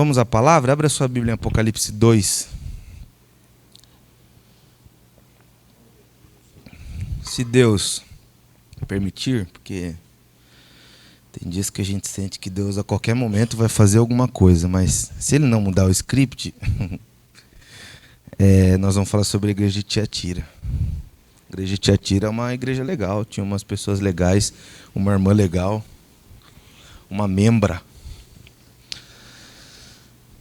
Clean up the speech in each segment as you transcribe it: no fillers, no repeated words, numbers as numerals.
Vamos à palavra? Abra sua Bíblia em Apocalipse 2. Se Deus permitir, porque tem dias que a gente sente que Deus a qualquer momento vai fazer alguma coisa, mas se Ele não mudar o script, nós vamos falar sobre a igreja de Tiatira. A igreja de Tiatira é uma igreja legal, tinha umas pessoas legais, uma irmã legal, uma membra.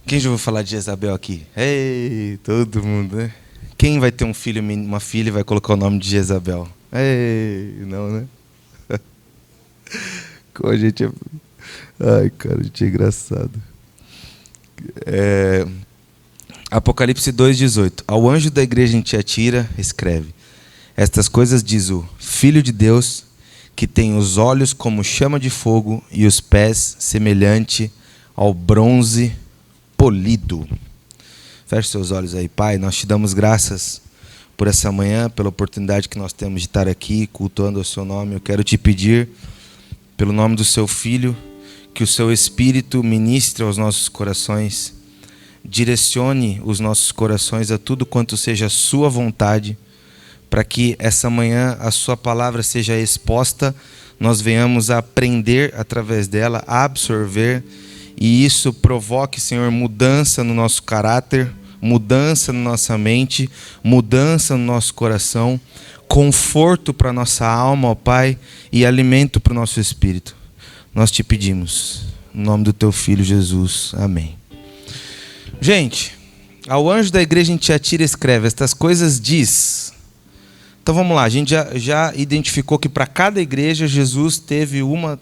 Quem já ouviu falar de Jezabel aqui? Ei, todo mundo, né? Quem vai ter um filho, uma filha e vai colocar o nome de Jezabel? Ei, não, né? Como a gente é... Ai, cara, a gente é engraçado. Apocalipse 2,18. Ao anjo da igreja em Tiatira, escreve: estas coisas diz o Filho de Deus, que tem os olhos como chama de fogo e os pés semelhante ao bronze polido. Feche seus olhos aí, Pai. Nós te damos graças por essa manhã, pela oportunidade que nós temos de estar aqui cultuando o seu nome. Eu quero te pedir, pelo nome do seu Filho, que o seu Espírito ministre aos nossos corações, direcione os nossos corações a tudo quanto seja a sua vontade, para que essa manhã a sua palavra seja exposta, nós venhamos a aprender através dela, a absorver, e isso provoque, Senhor, mudança no nosso caráter, mudança na nossa mente, mudança no nosso coração, conforto para a nossa alma, ó Pai, e alimento para o nosso espírito. Nós te pedimos, em nome do teu Filho Jesus. Amém. Gente, ao anjo da igreja em Tiatira escreve: estas coisas diz... Então vamos lá, a gente já identificou que para cada igreja Jesus teve uma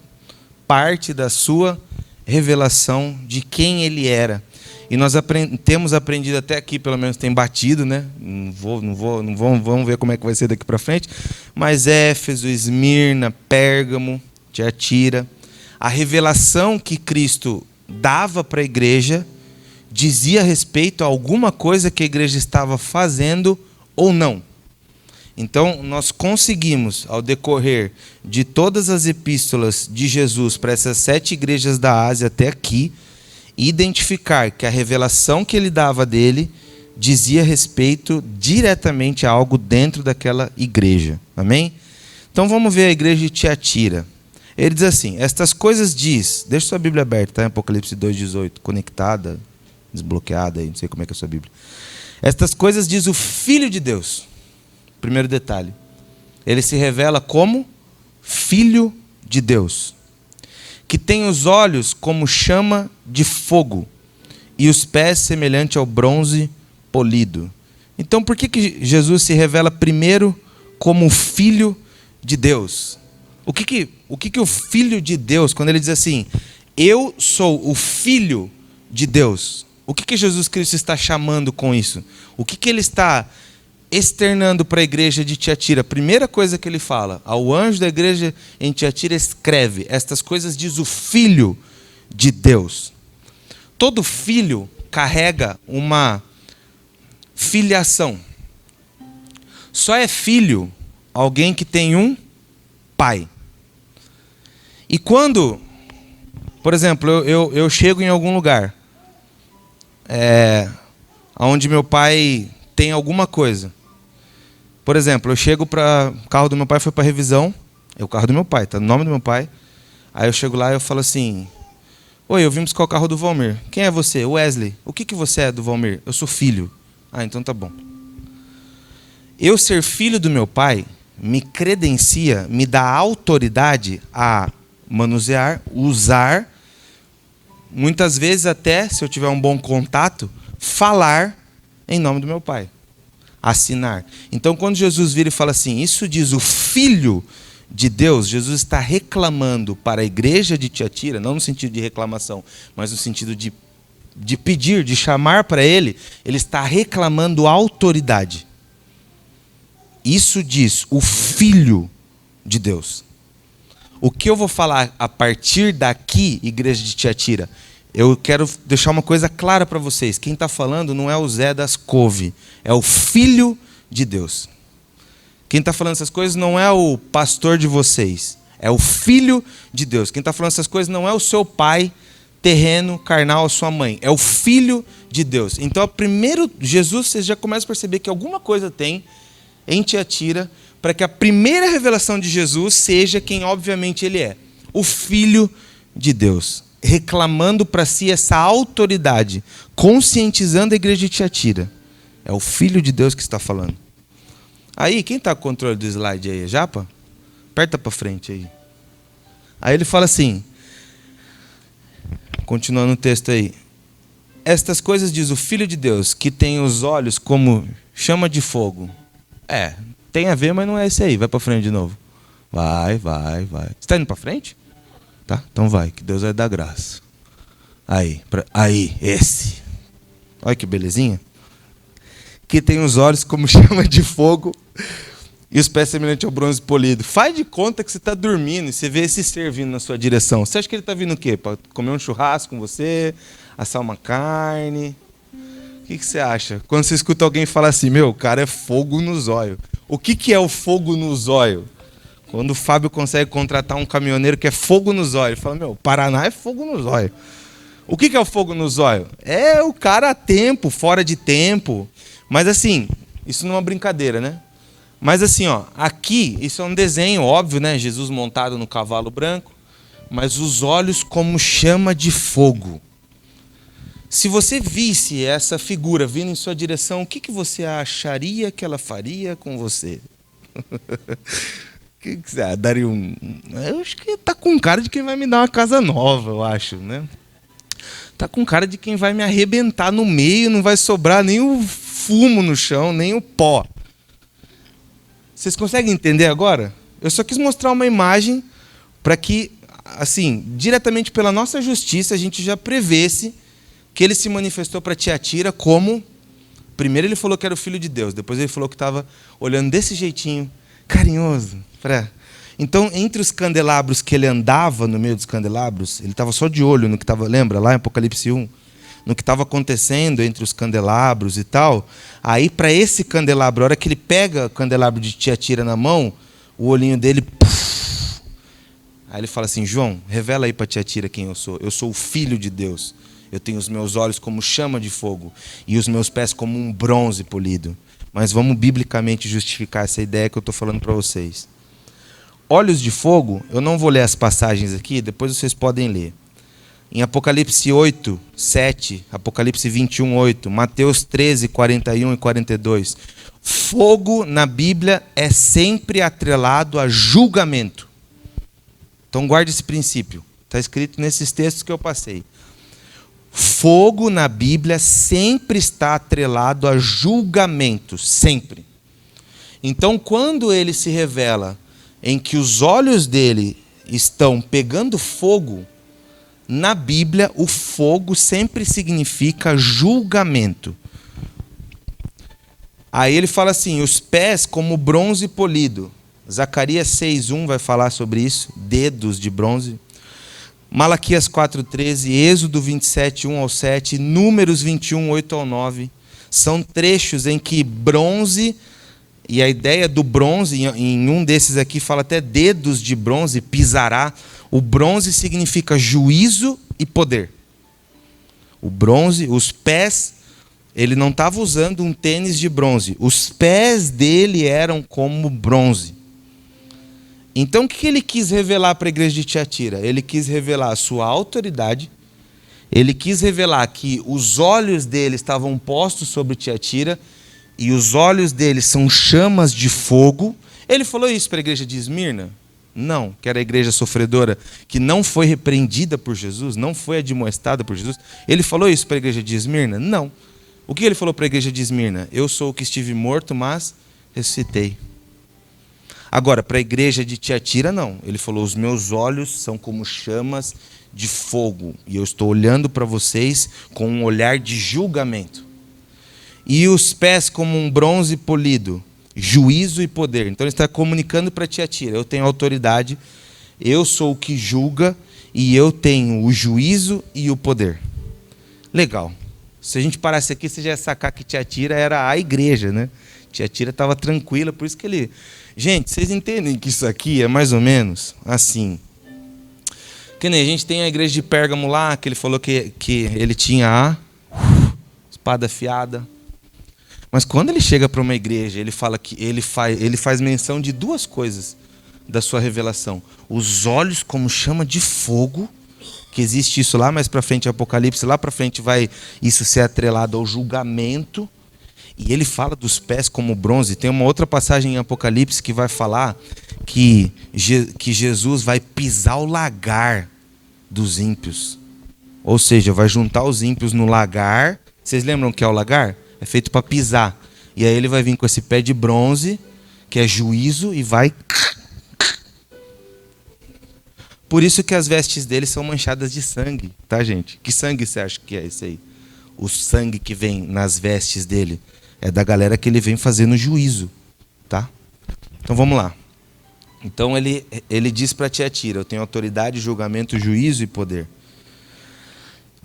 parte da sua revelação de quem ele era. E nós temos aprendido até aqui, pelo menos tem batido, né? Vamos ver como é que vai ser daqui para frente. Mas Éfeso, Esmirna, Pérgamo, Tiatira, a revelação que Cristo dava para a igreja dizia respeito a alguma coisa que a igreja estava fazendo ou não. Então, nós conseguimos, ao decorrer de todas as epístolas de Jesus para essas 7 igrejas da Ásia até aqui, identificar que a revelação que ele dava dele dizia respeito diretamente a algo dentro daquela igreja. Amém? Então, vamos ver a igreja de Tiatira. Ele diz assim: estas coisas diz... Deixa sua Bíblia aberta, tá? Em Apocalipse 2,18, conectada, desbloqueada, não sei como é que é a sua Bíblia. Estas coisas diz o Filho de Deus. Primeiro detalhe, ele se revela como Filho de Deus, que tem os olhos como chama de fogo e os pés semelhante ao bronze polido. Então, por que Jesus se revela primeiro como Filho de Deus? O que o Filho de Deus, quando ele diz assim, eu sou o Filho de Deus, o que Jesus Cristo está chamando com isso? O que ele está externando para a igreja de Tiatira? A primeira coisa que ele fala, ao anjo da igreja em Tiatira escreve: estas coisas diz o Filho de Deus. Todo filho carrega uma filiação. Só é filho alguém que tem um pai. E quando, por exemplo, eu chego em algum lugar onde meu pai tem alguma coisa. Por exemplo, eu chego para... O carro do meu pai foi para revisão. É o carro do meu pai, está no nome do meu pai. Aí eu chego lá e eu falo assim: oi, eu vim buscar o carro do Valmir. Quem é você? Wesley. O que você é do Valmir? Eu sou filho. Ah, então tá bom. Eu ser filho do meu pai me credencia, me dá autoridade a manusear, usar, muitas vezes até, se eu tiver um bom contato, falar em nome do meu pai. Assinar. Então, quando Jesus vira e fala assim, isso diz o Filho de Deus, Jesus está reclamando para a igreja de Tiatira, não no sentido de reclamação, mas no sentido de pedir, de chamar para ele está reclamando autoridade. Isso diz o Filho de Deus. O que eu vou falar a partir daqui, igreja de Tiatira? Eu quero deixar uma coisa clara para vocês. Quem está falando não é o Zé das Couve, é o Filho de Deus. Quem está falando essas coisas não é o pastor de vocês, é o Filho de Deus. Quem está falando essas coisas não é o seu pai terreno, carnal, a sua mãe. É o Filho de Deus. Então, primeiro, Jesus, você já começa a perceber que alguma coisa tem em Tiatira para que a primeira revelação de Jesus seja quem obviamente ele é. O Filho de Deus. Reclamando para si essa autoridade. Conscientizando a igreja de Tiatira. É o Filho de Deus que está falando. Aí, quem está com o controle do slide aí? Japa? Aperta para frente aí. Aí ele fala assim, continuando o texto aí. Estas coisas diz o Filho de Deus, que tem os olhos como chama de fogo. Tem a ver, mas não é esse aí. Vai para frente de novo. Vai. Você está indo para frente? Tá? Então vai, que Deus vai dar graça. Aí, esse. Olha que belezinha. Que tem os olhos como chama de fogo e os pés semelhantes ao bronze polido. Faz de conta que você está dormindo e você vê esse ser vindo na sua direção. Você acha que ele está vindo o quê? Para comer um churrasco com você? Assar uma carne? O que você acha? Quando você escuta alguém falar assim, o cara é fogo no zóio. O que é o fogo no zóio? Quando o Fábio consegue contratar um caminhoneiro que é fogo no zóio, ele fala, Paraná é fogo no zóio. O que é o fogo no zóio? É o cara a tempo, fora de tempo. Mas assim, isso não é uma brincadeira, né? Mas assim, aqui, isso é um desenho, óbvio, né? Jesus montado no cavalo branco, mas os olhos como chama de fogo. Se você visse essa figura vindo em sua direção, o que você acharia que ela faria com você? Que você daria Eu acho que tá com cara de quem vai me dar uma casa nova, eu acho, né? Tá com cara de quem vai me arrebentar no meio, não vai sobrar nem o fumo no chão, nem o pó. Vocês conseguem entender agora? Eu só quis mostrar uma imagem para que, assim, diretamente pela nossa justiça, a gente já prevesse que ele se manifestou para Tiatira como... Primeiro ele falou que era o Filho de Deus, depois ele falou que estava olhando desse jeitinho, carinhoso. Então, entre os candelabros que ele andava no meio dos candelabros, ele estava só de olho no que estava, lembra, lá em Apocalipse 1? No que estava acontecendo entre os candelabros e tal. Aí, para esse candelabro, a hora que ele pega o candelabro de Tiatira na mão, o olhinho dele... Puff, aí ele fala assim, João, revela aí para Tiatira quem eu sou. Eu sou o Filho de Deus. Eu tenho os meus olhos como chama de fogo e os meus pés como um bronze polido. Mas vamos biblicamente justificar essa ideia que eu estou falando para vocês. Olhos de fogo, eu não vou ler as passagens aqui, depois vocês podem ler. Em Apocalipse 8, 7, Apocalipse 21, 8, Mateus 13, 41 e 42. Fogo na Bíblia é sempre atrelado a julgamento. Então guarde esse princípio. Está escrito nesses textos que eu passei. Fogo na Bíblia sempre está atrelado a julgamento, sempre. Então, quando ele se revela em que os olhos dele estão pegando fogo, na Bíblia o fogo sempre significa julgamento. Aí ele fala assim, os pés como bronze polido. Zacarias 6:1 vai falar sobre isso, dedos de bronze. Malaquias 4:13, Êxodo 27, 1 ao 7, Números 21, 8 ao 9. São trechos em que bronze, e a ideia do bronze, em um desses aqui fala até dedos de bronze, pisará. O bronze significa juízo e poder. O bronze, os pés, ele não estava usando um tênis de bronze. Os pés dele eram como bronze. Então, o que ele quis revelar para a igreja de Tiatira? Ele quis revelar a sua autoridade, ele quis revelar que os olhos dele estavam postos sobre Tiatira, e os olhos dele são chamas de fogo. Ele falou isso para a igreja de Esmirna? Não, que era a igreja sofredora, que não foi repreendida por Jesus, não foi admoestada por Jesus. Ele falou isso para a igreja de Esmirna? Não. O que ele falou para a igreja de Esmirna? Eu sou o que estive morto, mas ressuscitei. Agora, para a igreja de Tiatira, não. Ele falou, os meus olhos são como chamas de fogo, e eu estou olhando para vocês com um olhar de julgamento. E os pés como um bronze polido, juízo e poder. Então ele está comunicando para Tiatira, eu tenho autoridade, eu sou o que julga, e eu tenho o juízo e o poder. Legal. Se a gente parasse aqui, você já ia sacar que Tiatira era a igreja, né? Tiatira estava tranquila, por isso que ele... Gente, vocês entendem que isso aqui é mais ou menos assim. Que nem a gente tem a igreja de Pérgamo lá, que ele falou que ele tinha a espada afiada. Mas quando ele chega para uma igreja, ele fala que ele faz menção de duas coisas da sua revelação. Os olhos como chama de fogo, que existe isso lá mais para frente, Apocalipse, lá para frente vai isso ser atrelado ao julgamento. E ele fala dos pés como bronze. Tem uma outra passagem em Apocalipse que vai falar que Jesus vai pisar o lagar dos ímpios. Ou seja, vai juntar os ímpios no lagar. Vocês lembram o que é o lagar? É feito para pisar. E aí ele vai vir com esse pé de bronze, que é juízo, e vai... Por isso que as vestes dele são manchadas de sangue, tá, gente? Que sangue você acha que é esse aí? O sangue que vem nas vestes dele é da galera que ele vem fazendo juízo, tá? Então vamos lá. Então ele diz para Tiatira: eu tenho autoridade, julgamento, juízo e poder.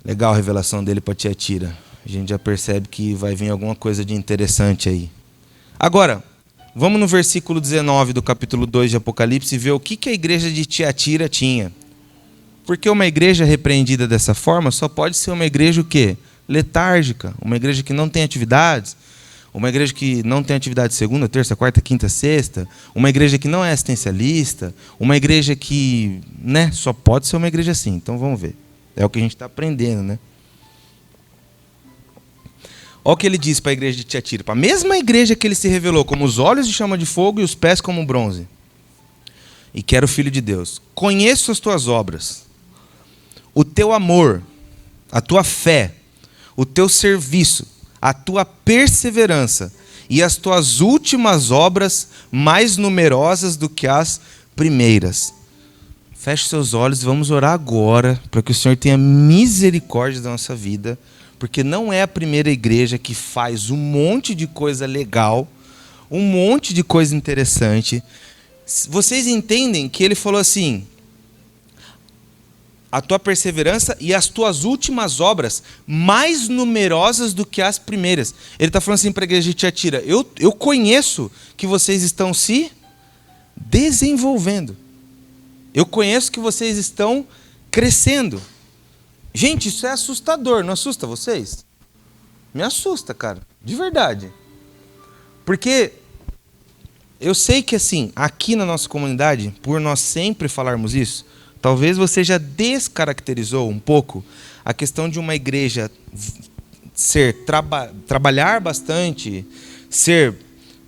Legal a revelação dele para Tiatira. A gente já percebe que vai vir alguma coisa de interessante aí. Agora, vamos no versículo 19 do capítulo 2 de Apocalipse e ver o que a igreja de Tiatira tinha. Porque uma igreja repreendida dessa forma só pode ser uma igreja o quê? Letárgica, uma igreja que não tem atividades, uma igreja que não tem atividade segunda, terça, quarta, quinta, sexta, uma igreja que não é assistencialista, uma igreja que, né, só pode ser uma igreja assim. Então vamos ver. É o que a gente está aprendendo, né? Olha o que ele diz para a igreja de Tiatira, para a mesma igreja que ele se revelou, como os olhos de chama de fogo e os pés como bronze. E que era o Filho de Deus. Conheço as tuas obras, o teu amor, a tua fé, o teu serviço, a tua perseverança e as tuas últimas obras mais numerosas do que as primeiras. Feche seus olhos e vamos orar agora para que o Senhor tenha misericórdia da nossa vida. Porque não é a primeira igreja que faz um monte de coisa legal, um monte de coisa interessante. Vocês entendem que ele falou assim: a tua perseverança e as tuas últimas obras mais numerosas do que as primeiras. Ele está falando assim para a igreja de Tiatira: eu conheço que vocês estão se desenvolvendo. Eu conheço que vocês estão crescendo. Gente, isso é assustador, não assusta vocês? Me assusta, cara, de verdade. Porque eu sei que assim, aqui na nossa comunidade, por nós sempre falarmos isso, talvez você já descaracterizou um pouco a questão de uma igreja trabalhar bastante, ser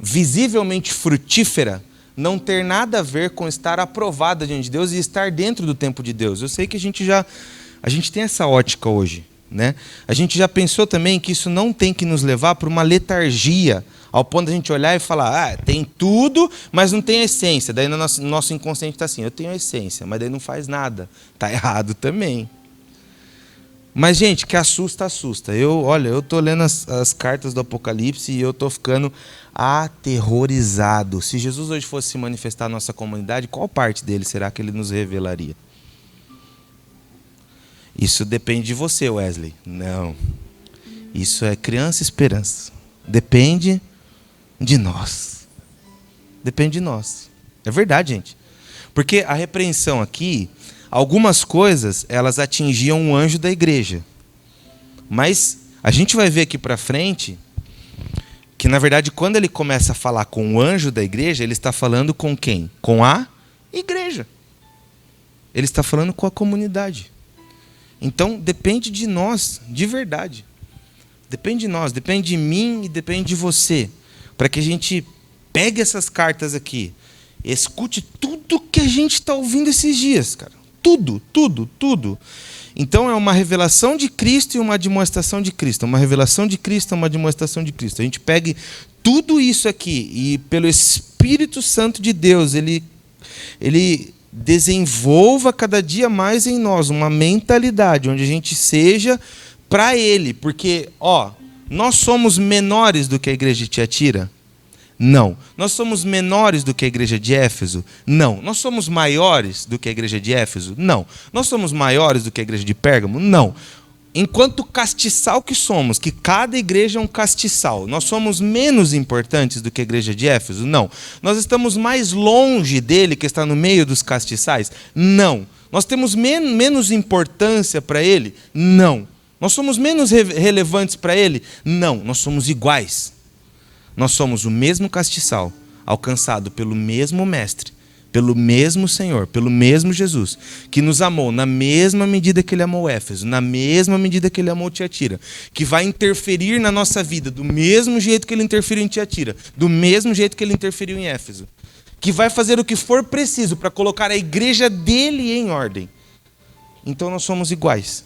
visivelmente frutífera, não ter nada a ver com estar aprovada diante de Deus e estar dentro do tempo de Deus. Eu sei que a gente tem essa ótica hoje, né? A gente já pensou também que isso não tem que nos levar para uma letargia, ao ponto de a gente olhar e falar: tem tudo, mas não tem a essência. Daí no nosso inconsciente está assim: eu tenho a essência, mas daí não faz nada. Está errado também. Mas, gente, que assusta, assusta. Eu estou lendo as cartas do Apocalipse e eu estou ficando aterrorizado. Se Jesus hoje fosse se manifestar na nossa comunidade, qual parte dele será que ele nos revelaria? Isso depende de você, Wesley. Não. Isso é criança esperança. Depende de nós. Depende de nós. É verdade, gente. Porque a repreensão aqui, algumas coisas, elas atingiam um anjo da igreja. Mas a gente vai ver aqui para frente que, na verdade, quando ele começa a falar com o anjo da igreja, ele está falando com quem? Com a igreja. Ele está falando com a comunidade. Então, depende de nós, de verdade. Depende de nós, depende de mim e depende de você. Para que a gente pegue essas cartas aqui, escute tudo que a gente está ouvindo esses dias, cara. Tudo, tudo, tudo. Então, é uma revelação de Cristo e uma demonstração de Cristo. Uma revelação de Cristo e uma demonstração de Cristo. A gente pegue tudo isso aqui e, pelo Espírito Santo de Deus, ele desenvolva cada dia mais em nós uma mentalidade onde a gente seja para Ele. Porque, nós somos menores do que a igreja de Tiatira? Não. Nós somos menores do que a igreja de Éfeso? Não. Nós somos maiores do que a igreja de Éfeso? Não. Nós somos maiores do que a igreja de Pérgamo? Não. Enquanto castiçal que somos, que cada igreja é um castiçal, nós somos menos importantes do que a igreja de Éfeso? Não. Nós estamos mais longe dele, que está no meio dos castiçais? Não. Nós temos menos importância para Ele? Não. Nós somos menos relevantes para Ele? Não. Nós somos iguais. Nós somos o mesmo castiçal, alcançado pelo mesmo Mestre, pelo mesmo Senhor, pelo mesmo Jesus, que nos amou na mesma medida que Ele amou Éfeso, na mesma medida que Ele amou Tiatira, que vai interferir na nossa vida do mesmo jeito que Ele interferiu em Tiatira, do mesmo jeito que Ele interferiu em Éfeso, que vai fazer o que for preciso para colocar a igreja dele em ordem. Então nós somos iguais.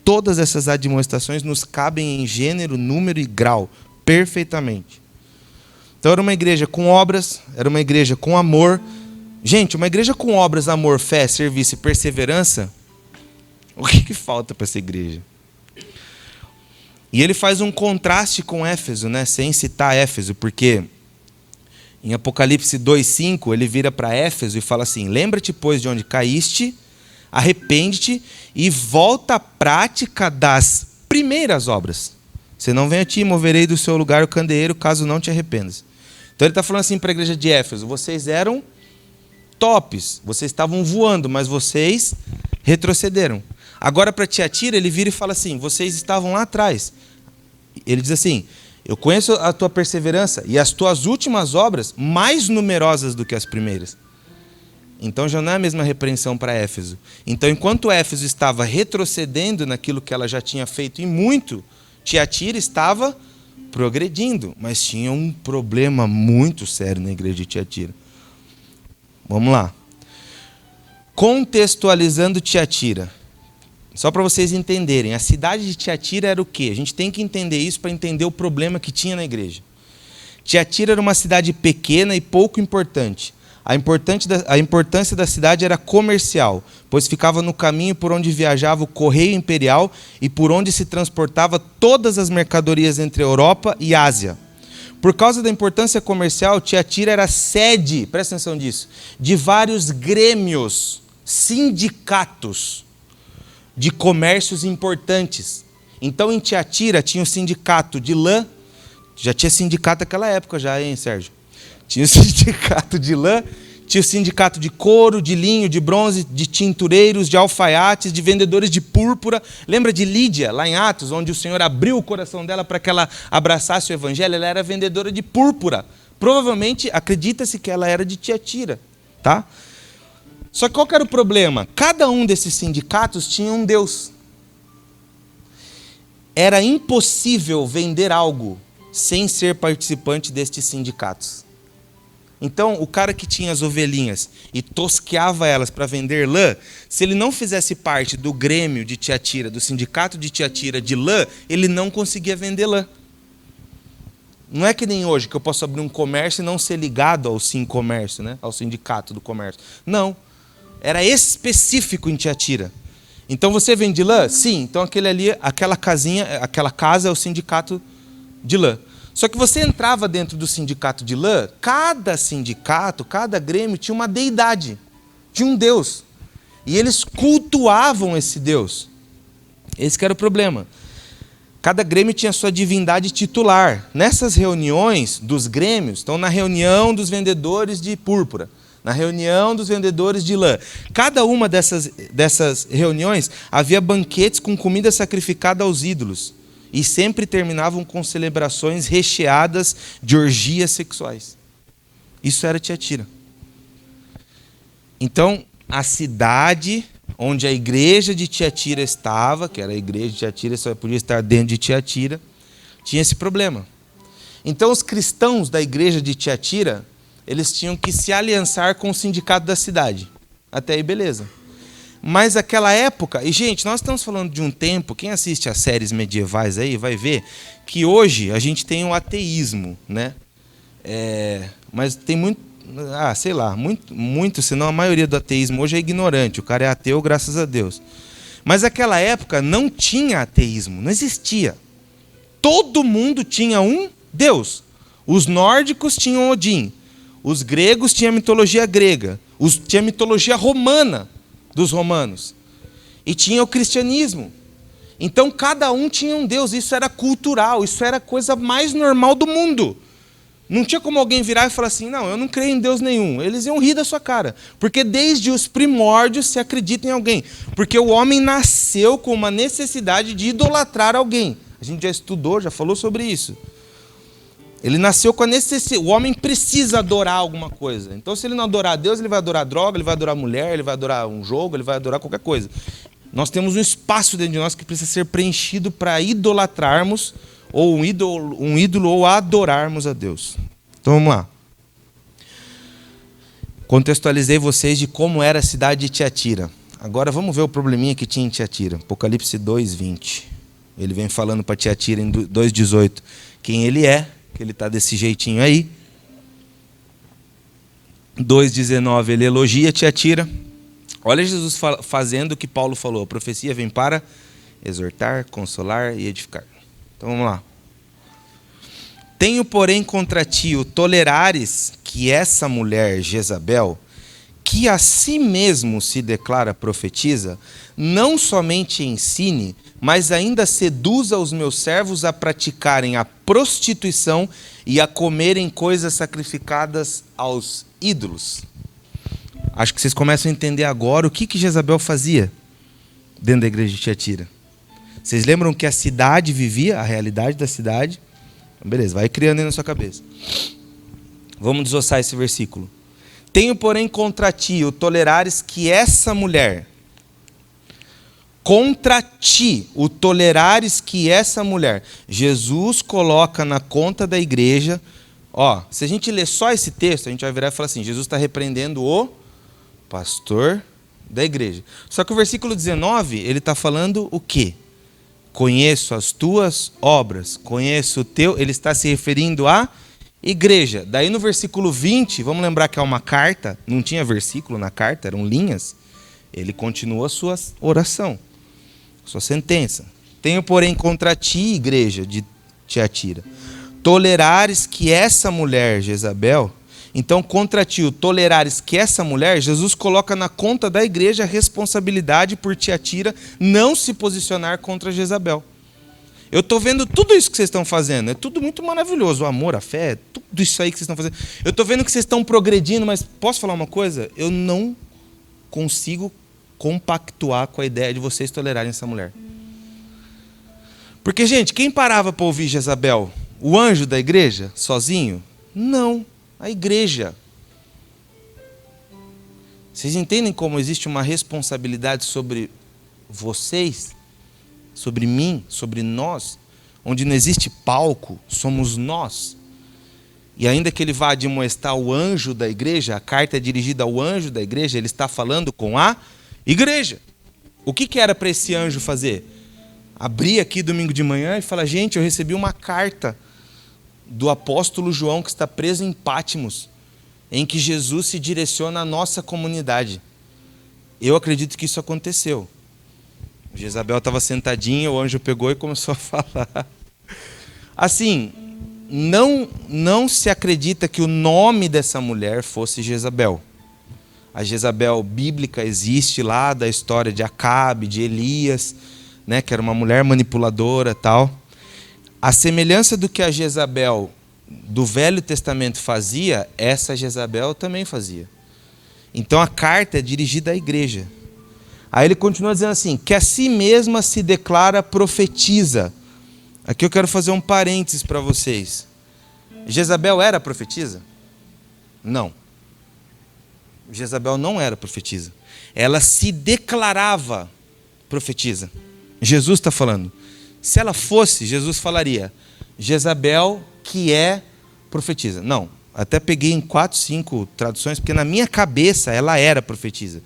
Todas essas admoestações nos cabem em gênero, número e grau, perfeitamente. Então era uma igreja com obras, era uma igreja com amor. Gente, uma igreja com obras, amor, fé, serviço e perseverança, o que falta para essa igreja? E ele faz um contraste com Éfeso, né? Sem citar Éfeso, porque em Apocalipse 2,5 ele vira para Éfeso e fala assim: lembra-te, pois, de onde caíste, arrepende-te e volta à prática das primeiras obras. Se não vem a ti, moverei do seu lugar o candeeiro, caso não te arrependas. Então ele está falando assim para a igreja de Éfeso: vocês eram tops, vocês estavam voando, mas vocês retrocederam. Agora para Tiatira ele vira e fala assim: vocês estavam lá atrás. Ele diz assim: eu conheço a tua perseverança e as tuas últimas obras mais numerosas do que as primeiras. Então já não é a mesma repreensão para Éfeso. Então enquanto Éfeso estava retrocedendo naquilo que ela já tinha feito e muito, Tiatira estava progredindo, mas tinha um problema muito sério na igreja de Tiatira. Vamos lá. Contextualizando Tiatira. Só para vocês entenderem, a cidade de Tiatira era o quê? A gente tem que entender isso para entender o problema que tinha na igreja. Tiatira era uma cidade pequena e pouco importante. A importância da cidade era comercial, pois ficava no caminho por onde viajava o correio imperial e por onde se transportava todas as mercadorias entre a Europa e a Ásia. Por causa da importância comercial, Tiatira era sede, presta atenção nisso, de vários grêmios, sindicatos de comércios importantes. Então em Tiatira tinha o sindicato de lã, já tinha sindicato naquela época já, hein, Sérgio? Tinha o sindicato de lã, tinha o sindicato de couro, de linho, de bronze, de tintureiros, de alfaiates, de vendedores de púrpura. Lembra de Lídia, lá em Atos, onde o Senhor abriu o coração dela para que ela abraçasse o evangelho? Ela era vendedora de púrpura. Provavelmente, acredita-se que ela era de Tiatira. Tá? Só que qual que era o problema? Cada um desses sindicatos tinha um deus. Era impossível vender algo sem ser participante destes sindicatos. Então, o cara que tinha as ovelhinhas e tosqueava elas para vender lã, se ele não fizesse parte do grêmio de Tiatira, do sindicato de Tiatira de lã, ele não conseguia vender lã. Não é que nem hoje, que eu posso abrir um comércio e não ser ligado ao Sincomércio, né? Ao sindicato do comércio. Não. Era específico em Tiatira. Então, você vende lã? Sim. Então, aquela casa é o sindicato de lã. Só que você entrava dentro do sindicato de lã, cada sindicato, cada grêmio tinha uma deidade, tinha um deus. E eles cultuavam esse deus. Esse que era o problema. Cada grêmio tinha sua divindade titular. Nessas reuniões dos grêmios, então na reunião dos vendedores de púrpura, na reunião dos vendedores de lã, cada uma dessas reuniões havia banquetes com comida sacrificada aos ídolos. E sempre terminavam com celebrações recheadas de orgias sexuais. Isso era Tiatira. Então, a cidade onde a igreja de Tiatira estava, que era a igreja de Tiatira, só podia estar dentro de Tiatira, tinha esse problema. Então, os cristãos da igreja de Tiatira, eles tinham que se aliançar com o sindicato da cidade. Até aí, beleza. Mas aquela época, e gente, nós estamos falando de um tempo, quem assiste às séries medievais aí vai ver que hoje a gente tem o ateísmo, né? Mas tem muito, muito, senão a maioria do ateísmo hoje é ignorante, o cara é ateu, graças a Deus. Mas naquela época não tinha ateísmo, não existia. Todo mundo tinha um Deus. Os nórdicos tinham Odin, os gregos tinham a mitologia grega, tinha a mitologia romana, dos romanos. E tinha o cristianismo. Então, cada um tinha um Deus. Isso era cultural. Isso era a coisa mais normal do mundo. Não tinha como alguém virar e falar assim, não, eu não creio em Deus nenhum. Eles iam rir da sua cara. Porque desde os primórdios se acredita em alguém. Porque o homem nasceu com uma necessidade de idolatrar alguém. A gente já estudou, já falou sobre isso. Ele nasceu com a necessidade. O homem precisa adorar alguma coisa. Então, se ele não adorar a Deus, ele vai adorar droga, ele vai adorar mulher, ele vai adorar um jogo, ele vai adorar qualquer coisa. Nós temos um espaço dentro de nós que precisa ser preenchido para idolatrarmos, ou um ídolo, ou adorarmos a Deus. Então, vamos lá. Contextualizei vocês de como era a cidade de Tiatira. Agora, vamos ver o probleminha que tinha em Tiatira. Apocalipse 2:20. Ele vem falando para Tiatira em 2:18 quem ele é, que ele está desse jeitinho aí. 2:19, ele elogia Tiatira. Olha Jesus fazendo o que Paulo falou. A profecia vem para exortar, consolar e edificar. Então vamos lá. Tenho, porém, contra ti o tolerares que essa mulher, Jezabel, que a si mesmo se declara profetiza, não somente ensine, mas ainda seduza os meus servos a praticarem a prostituição e a comerem coisas sacrificadas aos ídolos. Acho que vocês começam a entender agora o que Jezabel fazia dentro da igreja de Tiatira. Vocês lembram que a cidade vivia, a realidade da cidade? Então, beleza, vai criando aí na sua cabeça. Vamos desossar esse versículo. Tenho, porém, contra ti o tolerares que essa mulher... Contra ti, o tolerares que essa mulher. Jesus coloca na conta da igreja. Ó, se a gente ler só esse texto, a gente vai virar e falar assim, Jesus está repreendendo o pastor da igreja. Só que o versículo 19, ele está falando o quê? Conheço as tuas obras, conheço o teu... Ele está se referindo à igreja. Daí no versículo 20, vamos lembrar que é uma carta, não tinha versículo na carta, eram linhas. Ele continua a sua oração. Sua sentença. Tenho, porém, contra ti, igreja de Tiatira, tolerares que essa mulher, Jezabel, então contra ti, o tolerares que essa mulher, Jesus coloca na conta da igreja a responsabilidade por Tiatira não se posicionar contra Jezabel. Eu estou vendo tudo isso que vocês estão fazendo, é tudo muito maravilhoso, o amor, a fé, tudo isso aí que vocês estão fazendo. Eu estou vendo que vocês estão progredindo, mas posso falar uma coisa? Eu não consigo compactuar com a ideia de vocês tolerarem essa mulher. Porque, gente, quem parava para ouvir Jezabel? O anjo da igreja, sozinho? Não, a igreja. Vocês entendem como existe uma responsabilidade sobre vocês, sobre mim, sobre nós, onde não existe palco, somos nós. E ainda que ele vá admoestar o anjo da igreja, a carta é dirigida ao anjo da igreja, ele está falando com a igreja. O que era para esse anjo fazer? Abrir aqui domingo de manhã e falar, gente, eu recebi uma carta do apóstolo João que está preso em Pátimos, em que Jesus se direciona à nossa comunidade. Eu acredito que isso aconteceu. Jezabel estava sentadinha, o anjo pegou e começou a falar. Assim, não se acredita que o nome dessa mulher fosse Jezabel. A Jezabel bíblica existe lá da história de Acabe, de Elias, né, que era uma mulher manipuladora e tal. A semelhança do que a Jezabel do Velho Testamento fazia, essa Jezabel também fazia. Então a carta é dirigida à igreja. Aí ele continua dizendo assim, que a si mesma se declara profetiza. Aqui eu quero fazer um parênteses para vocês. Jezabel era profetisa? Não. Jezabel não era profetisa. Ela se declarava profetisa. Jesus está falando. Se ela fosse, Jesus falaria, Jezabel que é profetisa. Não, até peguei em 4, 5 traduções, porque na minha cabeça ela era profetisa.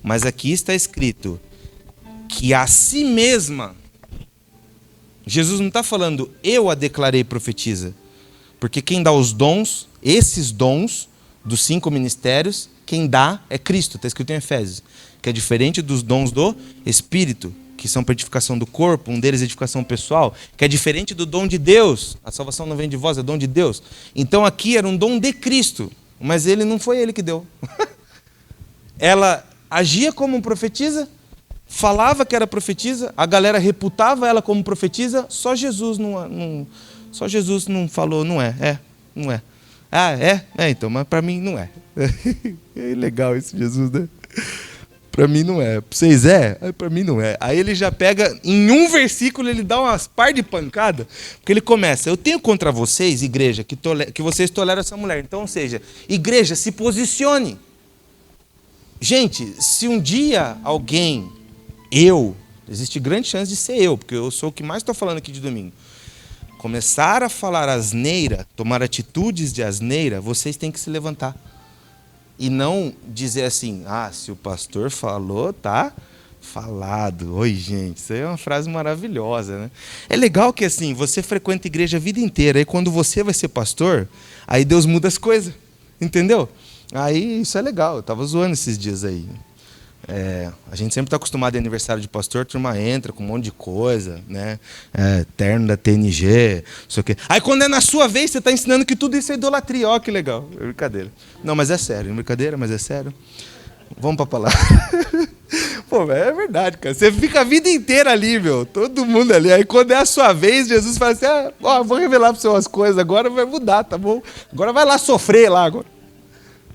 Mas aqui está escrito que a si mesma, Jesus não está falando, eu a declarei profetisa. Porque quem dá os dons, esses dons dos 5 ministérios, quem dá é Cristo, está escrito em Efésios. Que é diferente dos dons do Espírito, que são para edificação do corpo, um deles é edificação pessoal, que é diferente do dom de Deus. A salvação não vem de vós, é dom de Deus. Então aqui era um dom de Cristo, mas ele não foi ele que deu. Ela agia como profetisa, falava que era profetisa, a galera reputava ela como profetisa, só Jesus não falou, não é. Ah, é? É, então, mas para mim não é. É legal esse Jesus, né? Para mim não é. Para vocês é? Para mim não é. Aí ele já pega, em um versículo, ele dá umas par de pancada, porque ele começa: eu tenho contra vocês, igreja, que vocês toleram essa mulher. Então, ou seja, igreja, se posicione. Gente, se um dia alguém, existe grande chance de ser eu, porque eu sou o que mais estou falando aqui de domingo, começar a falar asneira, tomar atitudes de asneira, vocês têm que se levantar. E não dizer assim: ah, se o pastor falou, tá falado. Oi, gente, isso aí é uma frase maravilhosa, né? É legal que assim, você frequenta a igreja a vida inteira, aí quando você vai ser pastor, aí Deus muda as coisas, entendeu? Aí isso é legal, eu estava zoando esses dias aí. A gente sempre está acostumado em aniversário de pastor, a turma entra com um monte de coisa, né? Terno da TNG, não sei o quê. Aí quando é na sua vez, você está ensinando que tudo isso é idolatria. Ó, que legal, é brincadeira. Não, mas é sério, é brincadeira, mas é sério. Vamos para a palavra. Pô, é verdade, cara. Você fica a vida inteira ali, meu. Todo mundo ali. Aí quando é a sua vez, Jesus fala assim: vou revelar para você umas coisas, agora vai mudar, tá bom? Agora vai lá sofrer lá agora.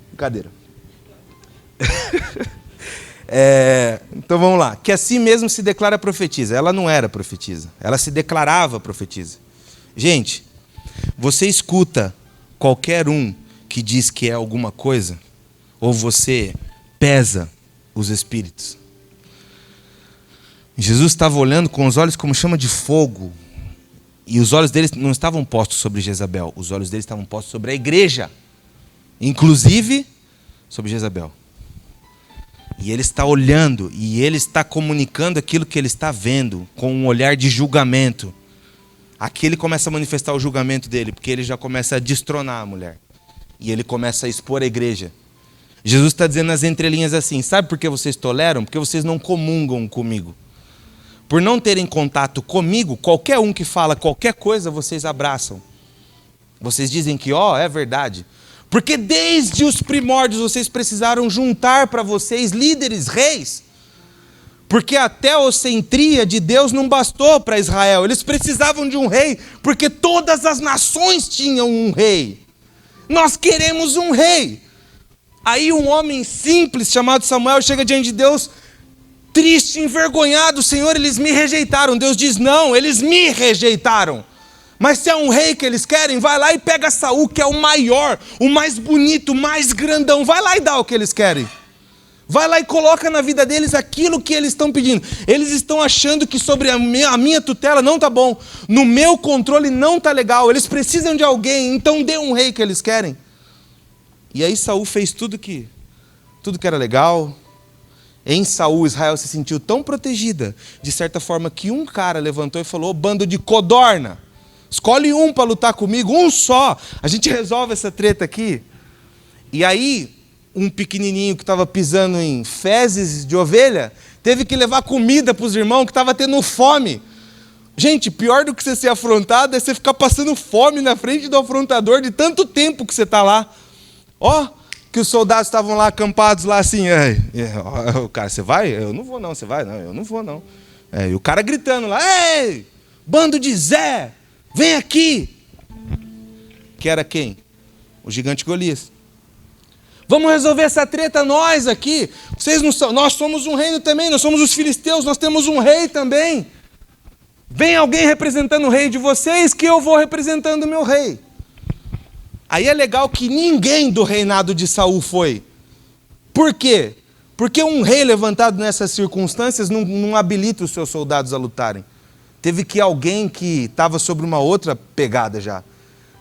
Brincadeira. Então vamos lá. Que assim mesmo se declara profetisa. Ela não era profetisa, ela se declarava profetisa. Gente, você escuta qualquer um que diz que é alguma coisa, ou você pesa os espíritos? Jesus estava olhando com os olhos como chama de fogo, e os olhos dele não estavam postos sobre Jezabel, os olhos dele estavam postos sobre a igreja, inclusive sobre Jezabel. E ele está olhando, e ele está comunicando aquilo que ele está vendo, com um olhar de julgamento. Aqui ele começa a manifestar o julgamento dele, porque ele já começa a destronar a mulher. E ele começa a expor a igreja. Jesus está dizendo nas entrelinhas assim: sabe por que vocês toleram? Porque vocês não comungam comigo. Por não terem contato comigo, qualquer um que fala qualquer coisa, vocês abraçam. Vocês dizem que, é verdade. Porque desde os primórdios vocês precisaram juntar para vocês líderes, reis. Porque a teocentria de Deus não bastou para Israel. Eles precisavam de um rei, porque todas as nações tinham um rei. Nós queremos um rei. Aí um homem simples chamado Samuel chega diante de Deus, triste, envergonhado: Senhor, eles me rejeitaram. Deus diz: não, eles me rejeitaram. Mas se é um rei que eles querem, vai lá e pega Saul, que é o maior, o mais bonito, o mais grandão. Vai lá e dá o que eles querem. Vai lá e coloca na vida deles aquilo que eles estão pedindo. Eles estão achando que sobre a minha tutela não está bom. No meu controle não está legal. Eles precisam de alguém, então dê um rei que eles querem. E aí Saul fez tudo que era legal. Em Saul, Israel se sentiu tão protegida, de certa forma, que um cara levantou e falou: bando de codorna, escolhe um para lutar comigo, um só. A gente resolve essa treta aqui. E aí, um pequenininho que estava pisando em fezes de ovelha, teve que levar comida para os irmãos que estavam tendo fome. Gente, pior do que você ser afrontado é você ficar passando fome na frente do afrontador de tanto tempo que você está lá. Que os soldados estavam lá acampados lá assim: o cara, você vai? Eu não vou não. Você vai? Não, eu não vou não. E o cara gritando lá: ei, bando de Zé, vem aqui. Que era quem? O gigante Golias. Vamos resolver essa treta nós aqui. Vocês não são, nós somos um reino também, nós somos os filisteus, nós temos um rei também. Vem alguém representando o rei de vocês, que eu vou representando o meu rei. Aí é legal que ninguém do reinado de Saul foi. Por quê? Porque um rei levantado nessas circunstâncias não habilita os seus soldados a lutarem. Teve que ir alguém que estava sobre uma outra pegada já.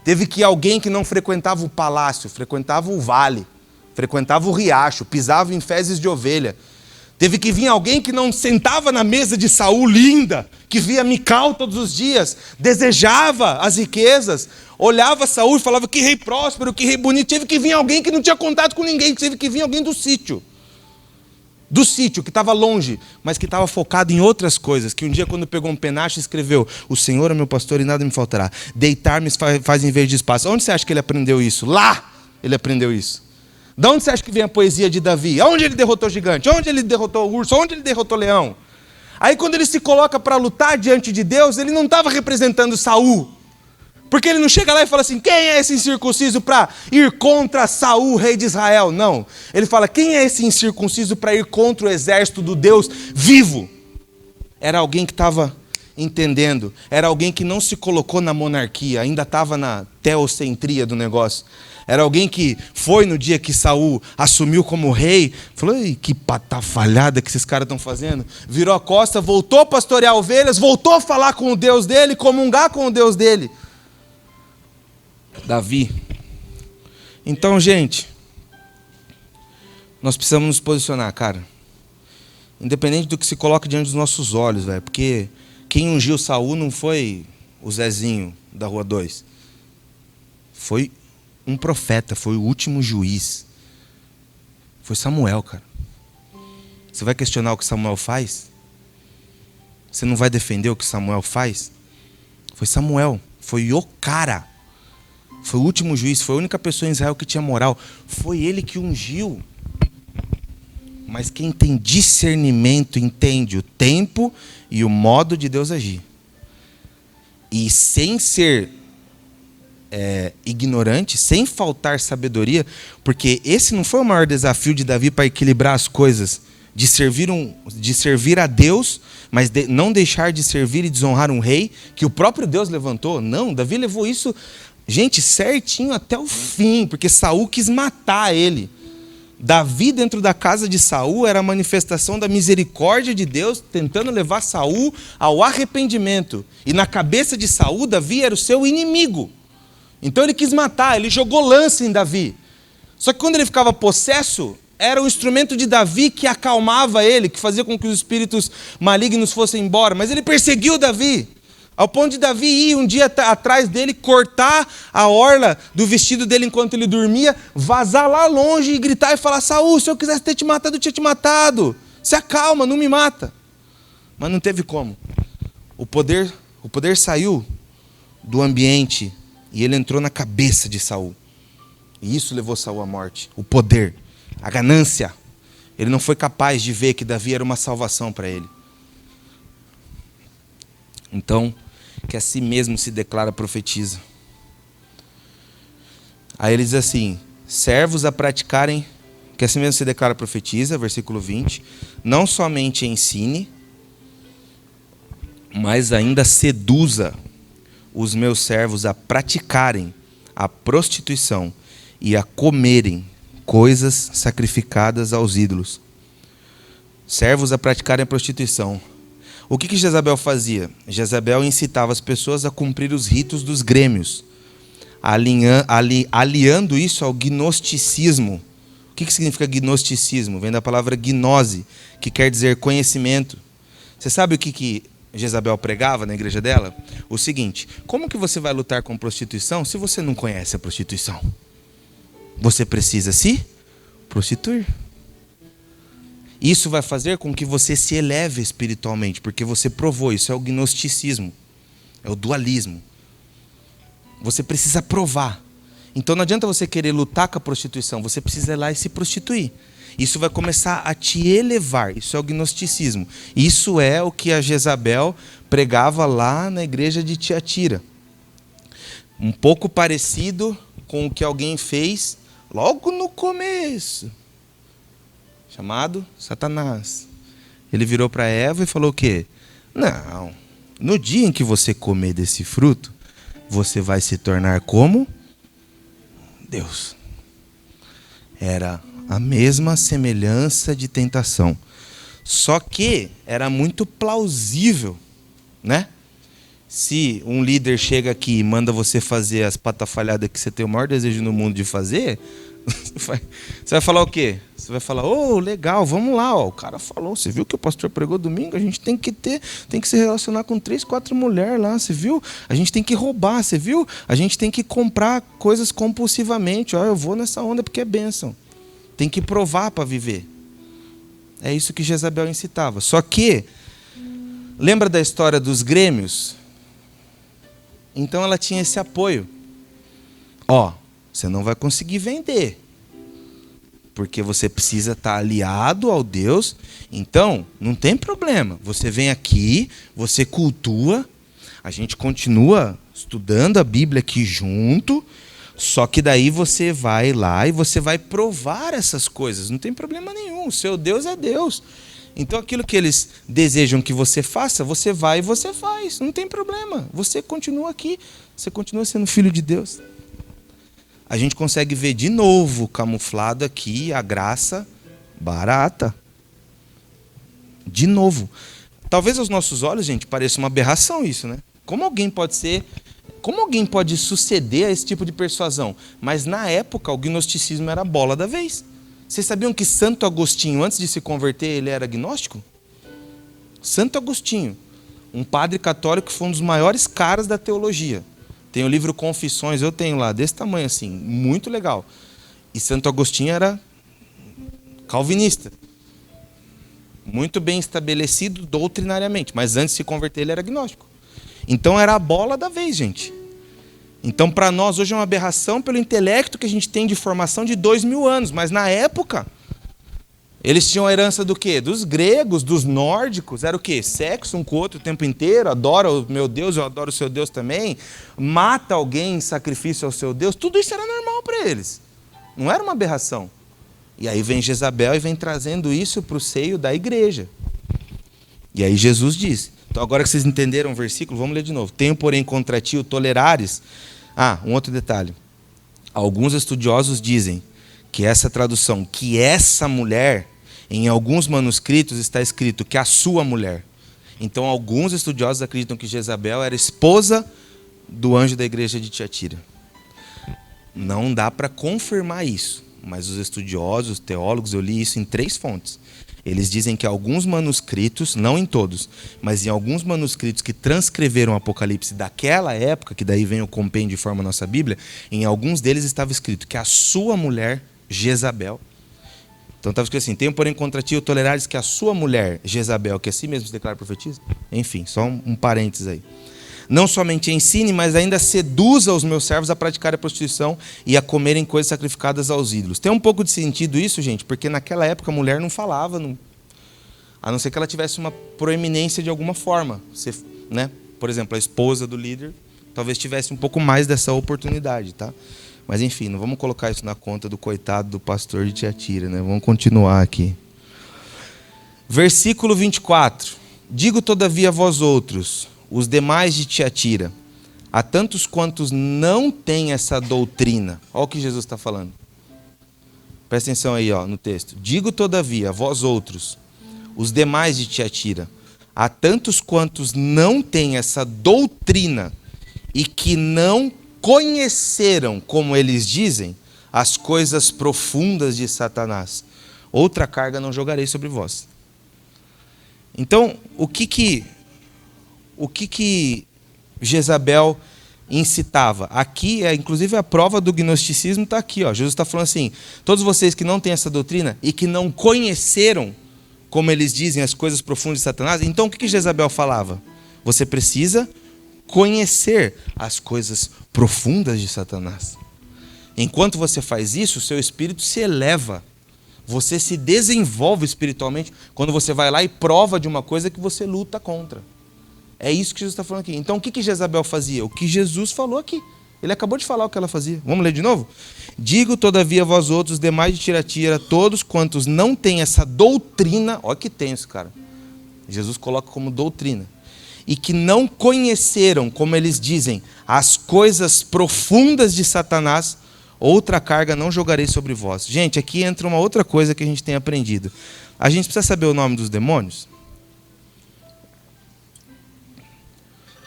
Teve que ir alguém que não frequentava o palácio, frequentava o vale, frequentava o riacho, pisava em fezes de ovelha. Teve que vir alguém que não sentava na mesa de Saul linda, que via Mical todos os dias, desejava as riquezas, olhava Saul e falava: que rei próspero, que rei bonito. Teve que vir alguém que não tinha contato com ninguém, teve que vir alguém do sítio, que estava longe, mas que estava focado em outras coisas, que um dia quando pegou um penacho escreveu: o Senhor é meu pastor e nada me faltará, deitar-me faz em vez de espaço. Onde você acha que ele aprendeu isso? Lá ele aprendeu isso. De onde você acha que vem a poesia de Davi? Onde ele derrotou o gigante? Onde ele derrotou o urso? Onde ele derrotou o leão? Aí quando ele se coloca para lutar diante de Deus, ele não estava representando Saul. Porque ele não chega lá e fala assim, quem é esse incircunciso para ir contra Saul, rei de Israel? Não. Ele fala, quem é esse incircunciso para ir contra o exército do Deus vivo? Era alguém que estava entendendo. Era alguém que não se colocou na monarquia, ainda estava na teocentria do negócio. Era alguém que foi no dia que Saul assumiu como rei, falou, que patafalhada que esses caras estão fazendo. Virou a costa, voltou a pastorear ovelhas, voltou a falar com o Deus dele, comungar com o Deus dele. Davi. Então, gente, nós precisamos nos posicionar, cara. Independente do que se coloca diante dos nossos olhos, velho. Porque quem ungiu Saul não foi o Zezinho da Rua 2. Foi um profeta, foi o último juiz. Foi Samuel, cara. Você vai questionar o que Samuel faz? Você não vai defender o que Samuel faz? Foi Samuel, foi o cara. Foi o último juiz, foi a única pessoa em Israel que tinha moral. Foi ele que ungiu. Mas quem tem discernimento entende o tempo e o modo de Deus agir. E sem ser ignorante, sem faltar sabedoria, porque esse não foi o maior desafio de Davi para equilibrar as coisas, de servir a Deus, mas não deixar de servir e desonrar um rei que o próprio Deus levantou. Não, Davi levou isso, gente, certinho até o fim, porque Saul quis matar ele. Davi dentro da casa de Saul era a manifestação da misericórdia de Deus, tentando levar Saul ao arrependimento. E na cabeça de Saul, Davi era o seu inimigo. Então ele quis matar, ele jogou lança em Davi. Só que quando ele ficava possesso, era o instrumento de Davi que acalmava ele, que fazia com que os espíritos malignos fossem embora. Mas ele perseguiu Davi, ao ponto de Davi ir um dia atrás dele, cortar a orla do vestido dele enquanto ele dormia, vazar lá longe e gritar e falar, Saul, se eu quisesse ter te matado, eu tinha te matado. Se acalma, não me mata. Mas não teve como. O poder saiu do ambiente e ele entrou na cabeça de Saul. E isso levou Saul à morte. O poder, a ganância. Ele não foi capaz de ver que Davi era uma salvação para ele. Então, que a si mesmo se declara profetiza. Aí ele diz assim, servos a praticarem, que a si mesmo se declara profetiza, versículo 20, não somente ensine, mas ainda seduza os meus servos a praticarem a prostituição e a comerem coisas sacrificadas aos ídolos. Servos a praticarem a prostituição. O que Jezabel fazia? Jezabel incitava as pessoas a cumprir os ritos dos grêmios, aliando isso ao gnosticismo. O que significa gnosticismo? Vem da palavra gnose, que quer dizer conhecimento. Você sabe o que Jezabel pregava na igreja dela? O seguinte, como que você vai lutar com prostituição se você não conhece a prostituição? Você precisa se prostituir. Isso vai fazer com que você se eleve espiritualmente, porque você provou, isso é o gnosticismo, é o dualismo. Você precisa provar. Então não adianta você querer lutar com a prostituição, você precisa ir lá e se prostituir. Isso vai começar a te elevar, isso é o gnosticismo. Isso é o que a Jezabel pregava lá na igreja de Tiatira. Um pouco parecido com o que alguém fez logo no começo, chamado Satanás. Ele virou para Eva e falou o quê? Não, no dia em que você comer desse fruto, você vai se tornar como Deus. Era a mesma semelhança de tentação. Só que era muito plausível, né? Se um líder chega aqui e manda você fazer as patafalhadas que você tem o maior desejo no mundo de fazer, você vai falar o quê? Você vai falar, legal, vamos lá, o cara falou, você viu que o pastor pregou domingo? A gente tem que se relacionar com 3, 4 mulheres lá, você viu? A gente tem que roubar, você viu? A gente tem que comprar coisas compulsivamente, eu vou nessa onda porque é bênção. Tem que provar para viver. É isso que Jezabel incitava. Só que, lembra da história dos grêmios? Então ela tinha esse apoio. Você não vai conseguir vender, porque você precisa estar aliado ao Deus. Então, não tem problema. Você vem aqui, você cultua, a gente continua estudando a Bíblia aqui junto, só que daí você vai lá e você vai provar essas coisas. Não tem problema nenhum, o seu Deus é Deus. Então aquilo que eles desejam que você faça, você vai e você faz. Não tem problema, você continua aqui, você continua sendo filho de Deus. A gente consegue ver de novo, camuflado aqui, a graça barata. De novo. Talvez aos nossos olhos, gente, pareça uma aberração isso, né? Como alguém pode suceder a esse tipo de persuasão? Mas na época o gnosticismo era a bola da vez. Vocês sabiam que Santo Agostinho, antes de se converter, ele era agnóstico? Santo Agostinho, um padre católico que foi um dos maiores caras da teologia. Tem o livro Confissões, eu tenho lá, desse tamanho assim, muito legal. E Santo Agostinho era calvinista. Muito bem estabelecido doutrinariamente, mas antes de se converter ele era agnóstico. Então era a bola da vez, gente. Então para nós hoje é uma aberração pelo intelecto que a gente tem de formação de 2000 anos, mas na época eles tinham a herança do quê? Dos gregos, dos nórdicos, era o quê? Sexo um com o outro o tempo inteiro, adora o meu Deus, eu adoro o seu Deus também, mata alguém em sacrifício ao seu Deus, tudo isso era normal para eles, não era uma aberração. E aí vem Jezabel e vem trazendo isso para o seio da igreja. E aí Jesus diz. Então agora que vocês entenderam o versículo, vamos ler de novo. Tenho, porém, contra ti o tolerares. Um outro detalhe. Alguns estudiosos dizem que essa tradução, que essa mulher, em alguns manuscritos está escrito que a sua mulher. Então alguns estudiosos acreditam que Jezabel era esposa do anjo da igreja de Tiatira. Não dá para confirmar isso. Mas os estudiosos, os teólogos, eu li isso em 3 fontes. Eles dizem que alguns manuscritos, não em todos, mas em alguns manuscritos que transcreveram o Apocalipse daquela época, que daí vem o compêndio e forma a nossa Bíblia, em alguns deles estava escrito que a sua mulher, Jezabel, então estava escrito assim, tenho porém contra ti o tolerares que a sua mulher, Jezabel, que assim mesmo se declara profetisa, enfim, só um parênteses aí. Não somente ensine, mas ainda seduza os meus servos a praticar a prostituição e a comerem coisas sacrificadas aos ídolos. Tem um pouco de sentido isso, gente, porque naquela época a mulher não falava, a não ser que ela tivesse uma proeminência de alguma forma. Né? Por exemplo, a esposa do líder talvez tivesse um pouco mais dessa oportunidade. Tá? Mas enfim, não vamos colocar isso na conta do coitado do pastor de Tiatira. Né? Vamos continuar aqui. Versículo 24. Digo todavia a vós outros, os demais de Tiatira, a tantos quantos não têm essa doutrina. Olha o que Jesus está falando. Presta atenção aí no texto. Digo todavia, vós outros, os demais de Tiatira, a tantos quantos não têm essa doutrina e que não conheceram, como eles dizem, as coisas profundas de Satanás, outra carga não jogarei sobre vós. Então, o que Jezabel incitava? Aqui, inclusive a prova do gnosticismo está aqui. Jesus está falando assim, todos vocês que não têm essa doutrina e que não conheceram, como eles dizem, as coisas profundas de Satanás, então o que Jezabel falava? Você precisa conhecer as coisas profundas de Satanás. Enquanto você faz isso, o seu espírito se eleva. Você se desenvolve espiritualmente quando você vai lá e prova de uma coisa que você luta contra. É isso que Jesus está falando aqui. Então, o que Jezabel fazia? O que Jesus falou aqui. Ele acabou de falar o que ela fazia. Vamos ler de novo? Digo, todavia, vós outros, demais de Tiatira, todos quantos não têm essa doutrina, olha que tenso, cara. Jesus coloca como doutrina. E que não conheceram, como eles dizem, as coisas profundas de Satanás, outra carga não jogarei sobre vós. Gente, aqui entra uma outra coisa que a gente tem aprendido. A gente precisa saber o nome dos demônios?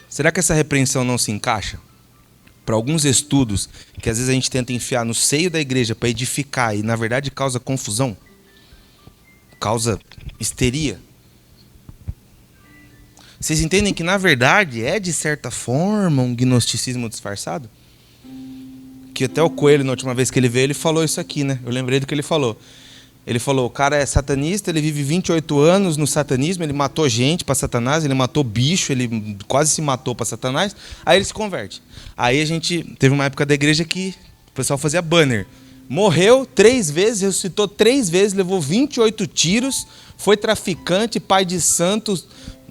Será que essa repreensão não se encaixa? Para alguns estudos que às vezes a gente tenta enfiar no seio da igreja para edificar e na verdade causa confusão, causa histeria. Vocês entendem que na verdade é de certa forma um gnosticismo disfarçado? Que até o Coelho, na última vez que ele veio, ele falou isso aqui, né? Eu lembrei do que ele falou. Ele falou, o cara é satanista, ele vive 28 anos no satanismo, ele matou gente para Satanás, ele matou bicho, ele quase se matou para Satanás, aí ele se converte. Aí a gente teve uma época da igreja que o pessoal fazia banner. Morreu 3 vezes, ressuscitou 3 vezes, levou 28 tiros, foi traficante, pai de santos,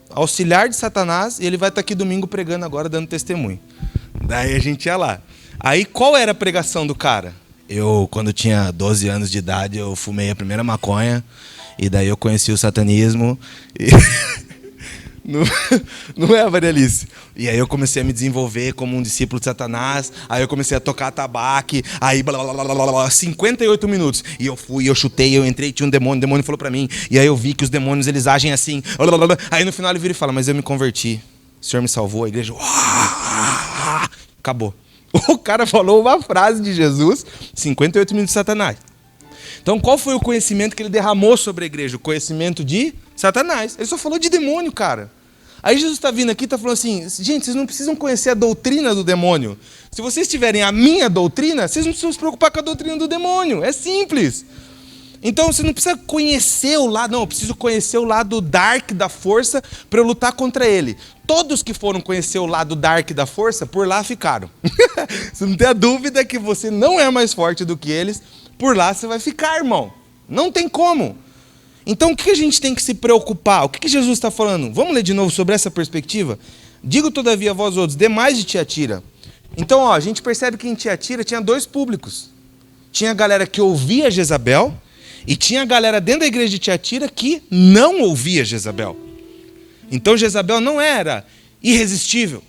auxiliar de Satanás, e ele vai estar aqui domingo pregando agora, dando testemunho. Daí a gente ia lá. Aí qual era a pregação do cara? Eu, quando tinha 12 anos de idade, eu fumei a primeira maconha. E daí eu conheci o satanismo. E... Não é, Varialice? E aí eu comecei a me desenvolver como um discípulo de Satanás. Aí eu comecei a tocar tabaque. Aí blá, blá, blá, blá, blá, 58 minutos. E eu fui, eu chutei, eu entrei, tinha um demônio. O demônio falou pra mim. E aí eu vi que os demônios, eles agem assim. Blá, blá, blá. Aí no final ele vira e fala, mas eu me converti. O Senhor me salvou. A igreja... Acabou. O cara falou uma frase de Jesus. 58 minutos de Satanás. Então qual foi o conhecimento que ele derramou sobre a igreja? O conhecimento de Satanás. Ele só falou de demônio, cara. Aí Jesus está vindo aqui e está falando assim, gente, vocês não precisam conhecer a doutrina do demônio. Se vocês tiverem a minha doutrina, vocês não precisam se preocupar com a doutrina do demônio. É simples. Então você não precisa conhecer o lado, não, eu preciso conhecer o lado dark da força para eu lutar contra ele. Todos que foram conhecer o lado dark da força, por lá ficaram. Você não tem a dúvida que você não é mais forte do que eles, por lá você vai ficar, irmão. Não tem como. Então o que a gente tem que se preocupar? O que Jesus está falando? Vamos ler de novo sobre essa perspectiva? Digo todavia a vós outros, demais de Tiatira. Então ó, a gente percebe que em Tiatira tinha dois públicos. Tinha a galera que ouvia Jezabel e tinha a galera dentro da igreja de Tiatira que não ouvia Jezabel. Então Jezabel não era irresistível.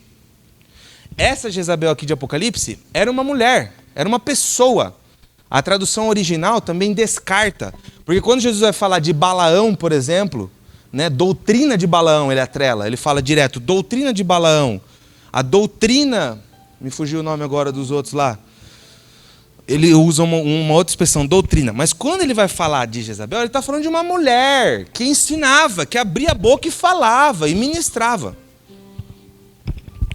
Essa Jezabel aqui de Apocalipse era uma mulher, era uma pessoa. A tradução original também descarta. Porque quando Jesus vai falar de Balaão, por exemplo, né, doutrina de Balaão, ele atrela. Ele fala direto, doutrina de Balaão. A doutrina, me fugiu o nome agora dos outros lá. Ele usa uma outra expressão, doutrina. Mas quando ele vai falar de Jezabel, ele está falando de uma mulher que ensinava, que abria a boca e falava, e ministrava.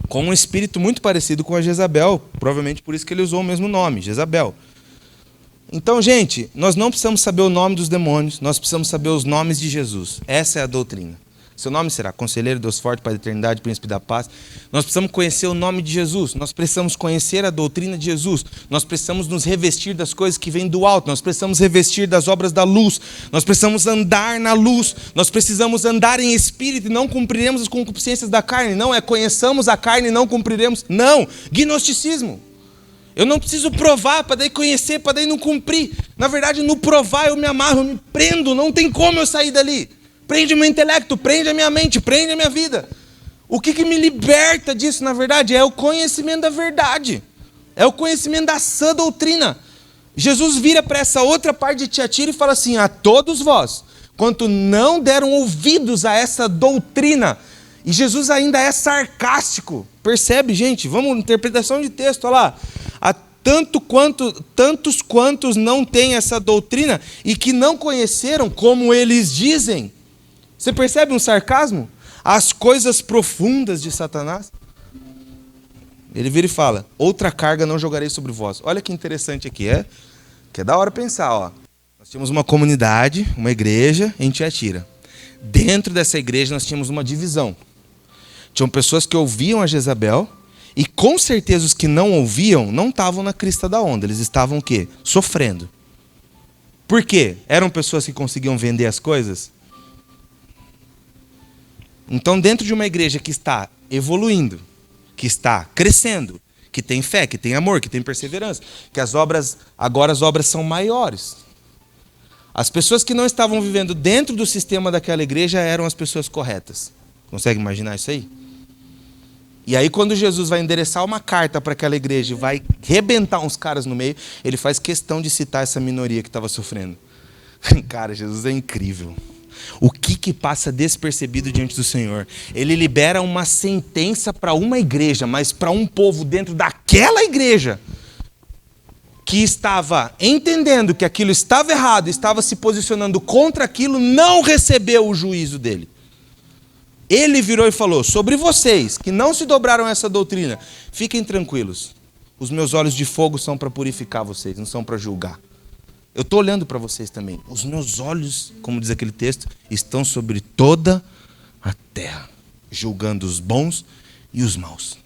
Com um espírito muito parecido com a Jezabel. Provavelmente por isso que ele usou o mesmo nome, Jezabel. Então, gente, nós não precisamos saber o nome dos demônios, nós precisamos saber os nomes de Jesus. Essa é a doutrina. Seu nome será Conselheiro, Deus Forte, Pai da Eternidade, Príncipe da Paz. Nós precisamos conhecer o nome de Jesus, nós precisamos conhecer a doutrina de Jesus, nós precisamos nos revestir das coisas que vêm do alto, nós precisamos revestir das obras da luz, nós precisamos andar na luz, nós precisamos andar em espírito e não cumpriremos as concupiscências da carne. Não é conheçamos a carne e não cumpriremos. Não, gnosticismo. Eu não preciso provar para daí conhecer, para daí não cumprir. Na verdade, no provar eu me amarro, eu me prendo, não tem como eu sair dali. Prende o meu intelecto, prende a minha mente, prende a minha vida. O que me liberta disso, na verdade, é o conhecimento da verdade. É o conhecimento da sã doutrina. Jesus vira para essa outra parte de Tiatira e fala assim, a todos vós, quanto não deram ouvidos a essa doutrina. E Jesus ainda é sarcástico. Percebe, gente? Vamos, interpretação de texto, olha lá. Tantos quantos não têm essa doutrina e que não conheceram, como eles dizem. Você percebe um sarcasmo? As coisas profundas de Satanás. Ele vira e fala, outra carga não jogarei sobre vós. Olha que interessante aqui, que é da hora pensar. Ó. Nós tínhamos uma comunidade, uma igreja em Tiatira. Dentro dessa igreja nós tínhamos uma divisão. Tinham pessoas que ouviam a Jezabel e com certeza os que não ouviam não estavam na crista da onda. Eles estavam o quê? Sofrendo. Por quê? Eram pessoas que conseguiam vender as coisas? Então, dentro de uma igreja que está evoluindo, que está crescendo, que tem fé, que tem amor, que tem perseverança, que agora as obras são maiores. As pessoas que não estavam vivendo dentro do sistema daquela igreja eram as pessoas corretas. Consegue imaginar isso aí? E aí, quando Jesus vai endereçar uma carta para aquela igreja e vai rebentar uns caras no meio, ele faz questão de citar essa minoria que estava sofrendo. Cara, Jesus é incrível. O que passa despercebido diante do Senhor? Ele libera uma sentença para uma igreja, mas para um povo dentro daquela igreja que estava entendendo que aquilo estava errado, estava se posicionando contra aquilo, não recebeu o juízo dele. Ele virou e falou, sobre vocês que não se dobraram a essa doutrina, fiquem tranquilos, os meus olhos de fogo são para purificar vocês, não são para julgar. Eu estou olhando para vocês também. Os meus olhos, como diz aquele texto, estão sobre toda a terra, julgando os bons e os maus.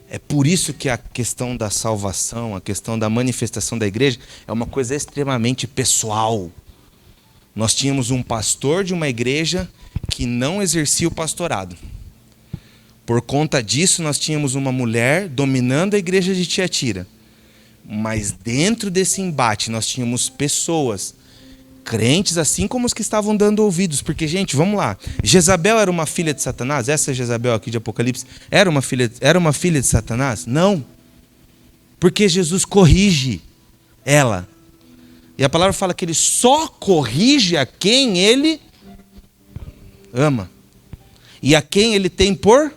É por isso que a questão da salvação, a questão da manifestação da igreja é uma coisa extremamente pessoal. Nós tínhamos um pastor de uma igreja que não exercia o pastorado. Por conta disso, nós tínhamos uma mulher dominando a igreja de Tiatira. Mas dentro desse embate, nós tínhamos pessoas, crentes, assim como os que estavam dando ouvidos. Porque, gente, vamos lá. Jezabel era uma filha de Satanás? Essa Jezabel aqui de Apocalipse era uma filha de Satanás? Não. Porque Jesus corrige ela. E a palavra fala que ele só corrige a quem ele ama. E a quem ele tem por...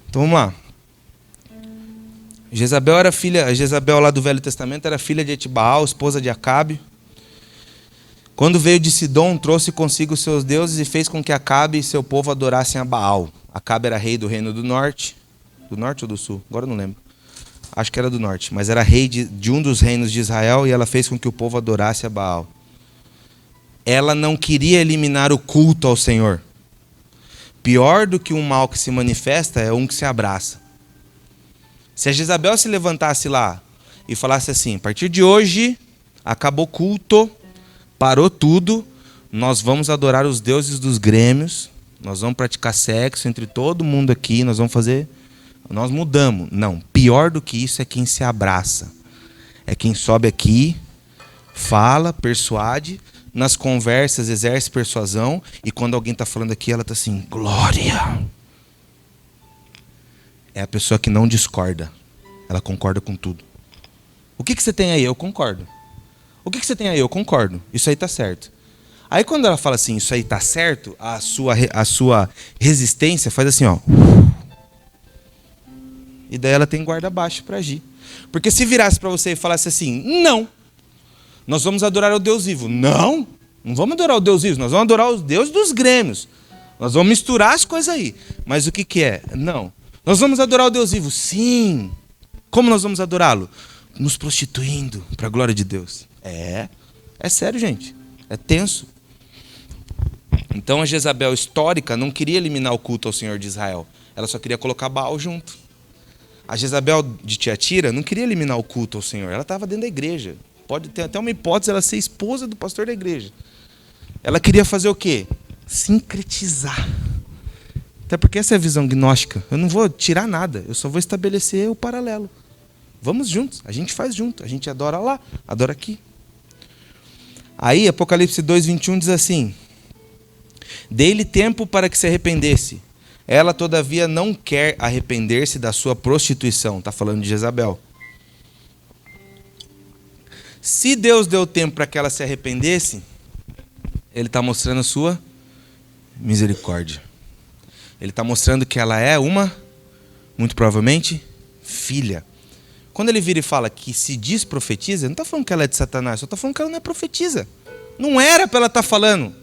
Então vamos lá. A Jezabel lá do Velho Testamento era filha de Etibaal, esposa de Acabe. Quando veio de Sidom, trouxe consigo seus deuses e fez com que Acabe e seu povo adorassem a Baal. Acabe era rei do reino do norte. Do norte ou do sul? Agora eu não lembro. Acho que era do norte. Mas era rei de um dos reinos de Israel e ela fez com que o povo adorasse a Baal. Ela não queria eliminar o culto ao Senhor. Pior do que um mal que se manifesta é um que se abraça. Se a Jezabel se levantasse lá e falasse assim, a partir de hoje, acabou o culto, parou tudo, nós vamos adorar os deuses dos grêmios, nós vamos praticar sexo entre todo mundo aqui, nós mudamos. Não, pior do que isso é quem se abraça. É quem sobe aqui, fala, persuade, nas conversas exerce persuasão, e quando alguém está falando aqui, ela está assim, glória. É a pessoa que não discorda. Ela concorda com tudo. O que você tem aí? Eu concordo. O que você tem aí? Eu concordo. Isso aí está certo. Aí quando ela fala assim, isso aí está certo, a sua resistência faz assim, ó. E daí ela tem guarda baixo para agir. Porque se virasse para você e falasse assim, não, nós vamos adorar o Deus vivo. Não, não vamos adorar o Deus vivo, nós vamos adorar os deuses dos grêmios. Nós vamos misturar as coisas aí. Mas o que é? Não. Nós vamos adorar o Deus vivo? Sim. Como nós vamos adorá-lo? Nos prostituindo para a glória de Deus. É sério, gente. É tenso. Então a Jezabel histórica não queria eliminar o culto ao Senhor de Israel. Ela só queria colocar Baal junto. A Jezabel de Tiatira não queria eliminar o culto ao Senhor. Ela estava dentro da igreja. Pode ter até uma hipótese ela ser esposa do pastor da igreja. Ela queria fazer o quê? Sincretizar. Até porque essa é a visão gnóstica. Eu não vou tirar nada, eu só vou estabelecer o paralelo. Vamos juntos, a gente faz junto. A gente adora lá, adora aqui. Aí, Apocalipse 2:21 diz assim, dei-lhe tempo para que se arrependesse. Ela, todavia, não quer arrepender-se da sua prostituição. Está falando de Jezabel. Se Deus deu tempo para que ela se arrependesse, Ele está mostrando a sua misericórdia. Ele está mostrando que ela é uma, muito provavelmente, filha. Quando ele vira e fala que se diz profetiza, não está falando que ela é de Satanás, só está falando que ela não é profetisa. Não era para ela estar falando.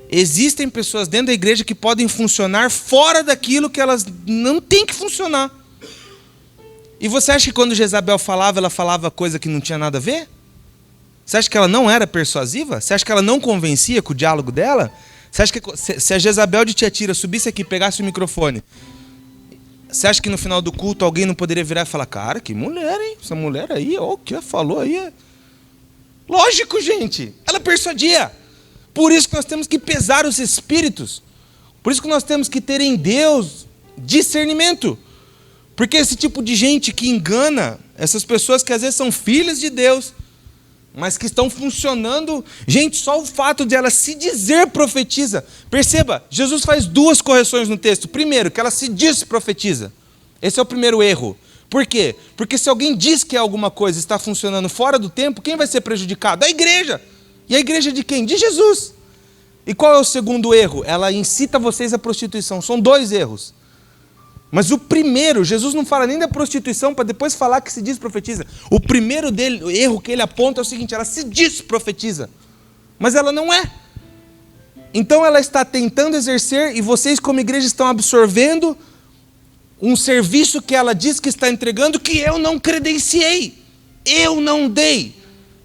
Existem pessoas dentro da igreja que podem funcionar fora daquilo que elas não têm que funcionar. E você acha que quando Jezabel falava, ela falava coisa que não tinha nada a ver? Você acha que ela não era persuasiva? Você acha que ela não convencia com o diálogo dela? Você acha que se a Jezabel de Tiatira subisse aqui e pegasse o microfone, você acha que no final do culto alguém não poderia virar e falar, cara, que mulher, hein? Essa mulher aí, ó, o que ela falou aí? Lógico, gente. Ela persuadia. Por isso que nós temos que pesar os espíritos. Por isso que nós temos que ter em Deus discernimento. Porque esse tipo de gente que engana, essas pessoas que às vezes são filhas de Deus, mas que estão funcionando... Gente, só o fato de ela se dizer profetiza. Perceba, Jesus faz duas correções no texto. Primeiro, que ela se diz profetiza. Esse é o primeiro erro. Por quê? Porque se alguém diz que alguma coisa está funcionando fora do tempo, quem vai ser prejudicado? A igreja. E a igreja de quem? De Jesus. E qual é o segundo erro? Ela incita vocês à prostituição. São dois erros. Mas o primeiro, Jesus não fala nem da prostituição para depois falar que se diz profetiza. O primeiro dele, o erro que ele aponta é o seguinte, ela se diz profetiza, mas ela não é. Então ela está tentando exercer e vocês como igreja estão absorvendo um serviço que ela diz que está entregando que eu não credenciei, eu não dei.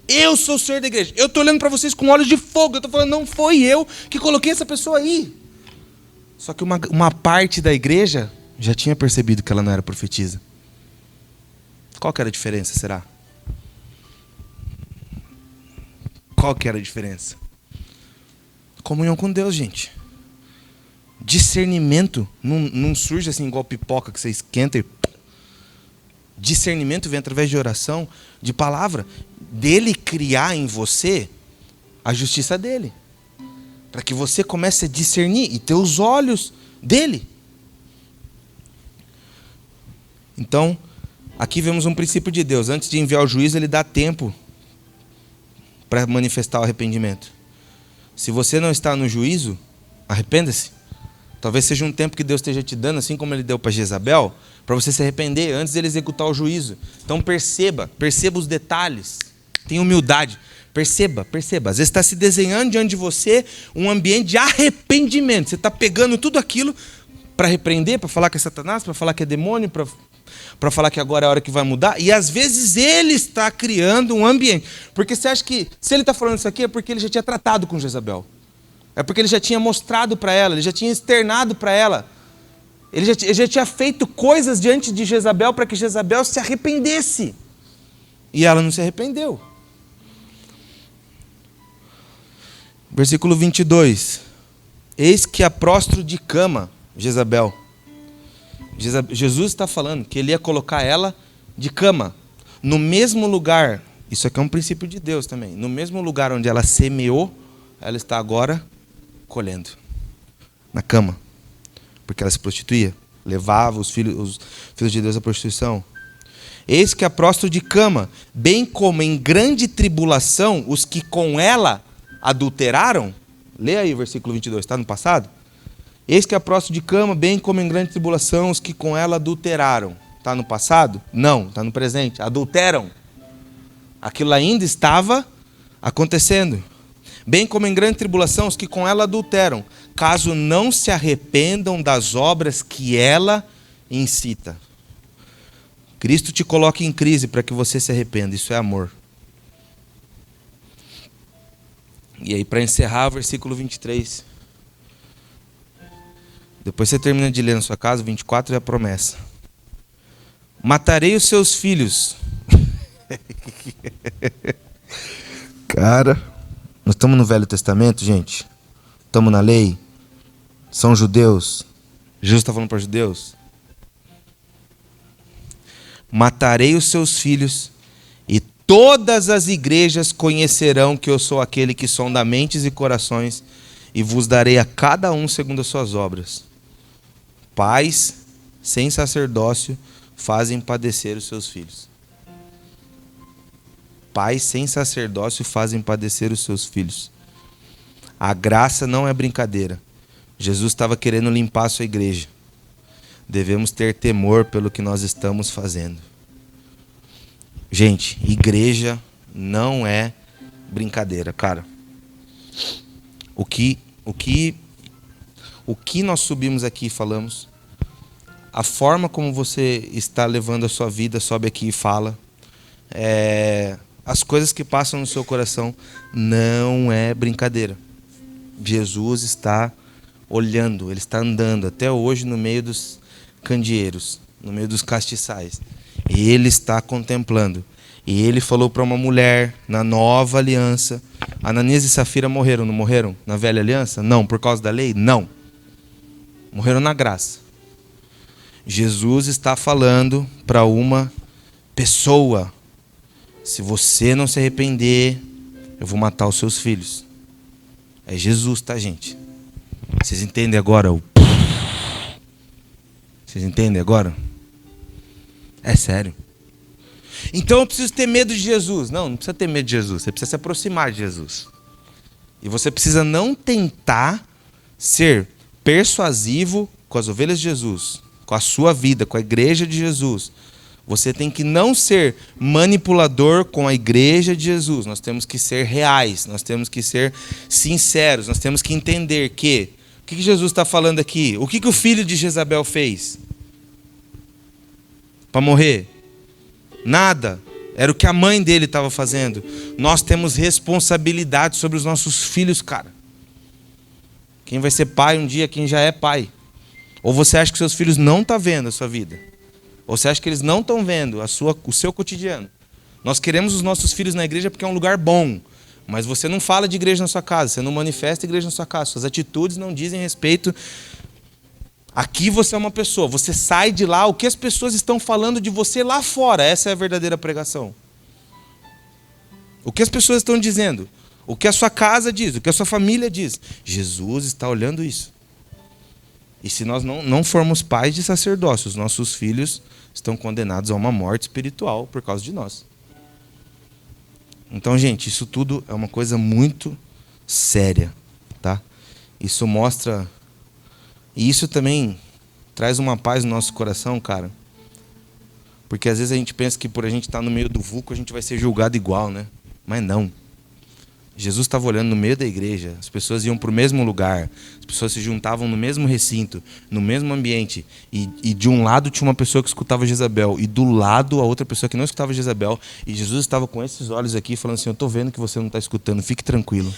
Eu sou o Senhor da igreja. Eu estou olhando para vocês com olhos de fogo. Eu estou falando, não foi eu que coloquei essa pessoa aí. Só que uma parte da igreja já tinha percebido que ela não era profetisa. Qual que era a diferença, será? Qual que era a diferença? Comunhão com Deus, gente. Discernimento não surge assim igual pipoca que você esquenta e... Discernimento vem através de oração, de palavra. Dele criar em você a justiça dele. Para que você comece a discernir e ter os olhos dele. Então, aqui vemos um princípio de Deus. Antes de enviar o juízo, ele dá tempo para manifestar o arrependimento. Se você não está no juízo, arrependa-se. Talvez seja um tempo que Deus esteja te dando, assim como ele deu para Jezabel, para você se arrepender antes dele executar o juízo. Então perceba os detalhes. Tenha humildade. Perceba. Às vezes está se desenhando diante de você um ambiente de arrependimento. Você está pegando tudo aquilo para repreender, para falar que é Satanás, para falar que é demônio, para falar que agora é a hora que vai mudar. E às vezes ele está criando um ambiente. Porque você acha que se ele está falando isso aqui é porque ele já tinha tratado com Jezabel. É porque ele já tinha mostrado para ela, ele já tinha externado para ela. Ele já tinha feito coisas diante de Jezabel para que Jezabel se arrependesse. E ela não se arrependeu. Versículo 22. Eis que a prostro de cama, Jezabel. Jesus está falando que ele ia colocar ela de cama. No mesmo lugar, isso aqui é um princípio de Deus também. No mesmo lugar onde ela semeou, ela está agora colhendo. Na cama. Porque ela se prostituía. Levava os filhos de Deus à prostituição. Eis que a prostro de cama, bem como em grande tribulação, os que com ela adulteraram. Lê aí o versículo 22, está no passado? Eis que a prostro de cama, bem como em grande tribulação, os que com ela adulteraram. Está no passado? Não, está no presente. Adulteram. Aquilo ainda estava acontecendo. Bem como em grande tribulação, os que com ela adulteram, caso não se arrependam das obras que ela incita. Cristo te coloca em crise para que você se arrependa. Isso é amor. E aí, para encerrar, o versículo 23. Depois você termina de ler na sua casa, 24 é a promessa. Matarei os seus filhos. Cara, nós estamos no Velho Testamento, gente. Estamos na lei. São judeus. Jesus está falando para judeus. Matarei os seus filhos e todas as igrejas conhecerão que eu sou aquele que sonda mentes e corações e vos darei a cada um segundo as suas obras. Pais sem sacerdócio fazem padecer os seus filhos. Pais sem sacerdócio fazem padecer os seus filhos. A graça não é brincadeira. Jesus estava querendo limpar a sua igreja. Devemos ter temor pelo que nós estamos fazendo. Gente, igreja não é brincadeira, cara. O que nós subimos aqui e falamos, a forma como você está levando a sua vida, sobe aqui e fala, as coisas que passam no seu coração, não é brincadeira. Jesus está olhando, ele está andando até hoje no meio dos candeeiros, no meio dos castiçais. E ele está contemplando. E ele falou para uma mulher na nova aliança. Ananias e Safira morreram, não morreram? Na velha aliança? Não. Por causa da lei? Não. Morreram na graça. Jesus está falando para uma pessoa: se você não se arrepender, eu vou matar os seus filhos. É Jesus, tá, gente? Vocês entendem agora? Vocês entendem agora? É sério. Então eu preciso ter medo de Jesus. Não precisa ter medo de Jesus. Você precisa se aproximar de Jesus. E você precisa não tentar ser persuasivo com as ovelhas de Jesus, com a sua vida, com a igreja de Jesus. Você tem que não ser manipulador com a igreja de Jesus. Nós temos que ser reais, nós temos que ser sinceros, nós temos que entender que o que Jesus está falando aqui? O que o filho de Jezabel fez para morrer? Nada. Era o que a mãe dele estava fazendo. Nós temos responsabilidade sobre os nossos filhos, cara. Quem vai ser pai um dia, quem já é pai. Ou você acha que seus filhos não estão vendo a sua vida? Ou você acha que eles não estão vendo o seu cotidiano? Nós queremos os nossos filhos na igreja porque é um lugar bom. Mas você não fala de igreja na sua casa, você não manifesta igreja na sua casa. Suas atitudes não dizem respeito Aqui você é uma pessoa, você sai de lá, o que as pessoas estão falando de você lá fora, essa é a verdadeira pregação. O que as pessoas estão dizendo, o que a sua casa diz, o que a sua família diz. Jesus está olhando isso. E se nós não formos pais de sacerdócio, os nossos filhos estão condenados a uma morte espiritual por causa de nós. Então, gente, isso tudo é uma coisa muito séria, tá? Isso mostra... E isso também traz uma paz no nosso coração, cara. Porque às vezes a gente pensa que por a gente estar no meio do vulco, a gente vai ser julgado igual, né? Mas não. Jesus estava olhando no meio da igreja, as pessoas iam para o mesmo lugar, as pessoas se juntavam no mesmo recinto, no mesmo ambiente, e de um lado tinha uma pessoa que escutava Jezabel, e do lado a outra pessoa que não escutava Jezabel, e Jesus estava com esses olhos aqui falando assim: eu estou vendo que você não está escutando, fique tranquilo,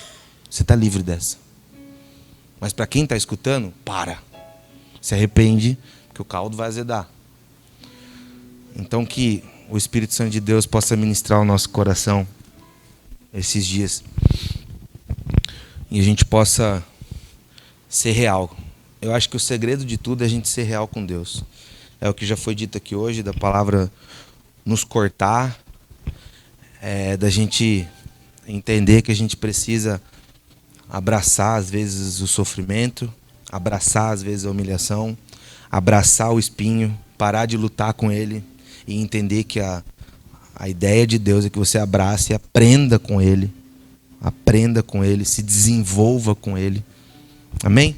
você está livre dessa. Mas para quem está escutando, se arrepende, que o caldo vai azedar. Então que o Espírito Santo de Deus possa ministrar o nosso coração esses dias e a gente possa ser real. Eu acho que o segredo de tudo é a gente ser real com Deus. É o que já foi dito aqui hoje, da palavra nos cortar, da gente entender que a gente precisa abraçar às vezes o sofrimento, abraçar às vezes a humilhação, abraçar o espinho, parar de lutar com ele e entender que a ideia de Deus é que você abrace e aprenda com ele, se desenvolva com ele. Amém?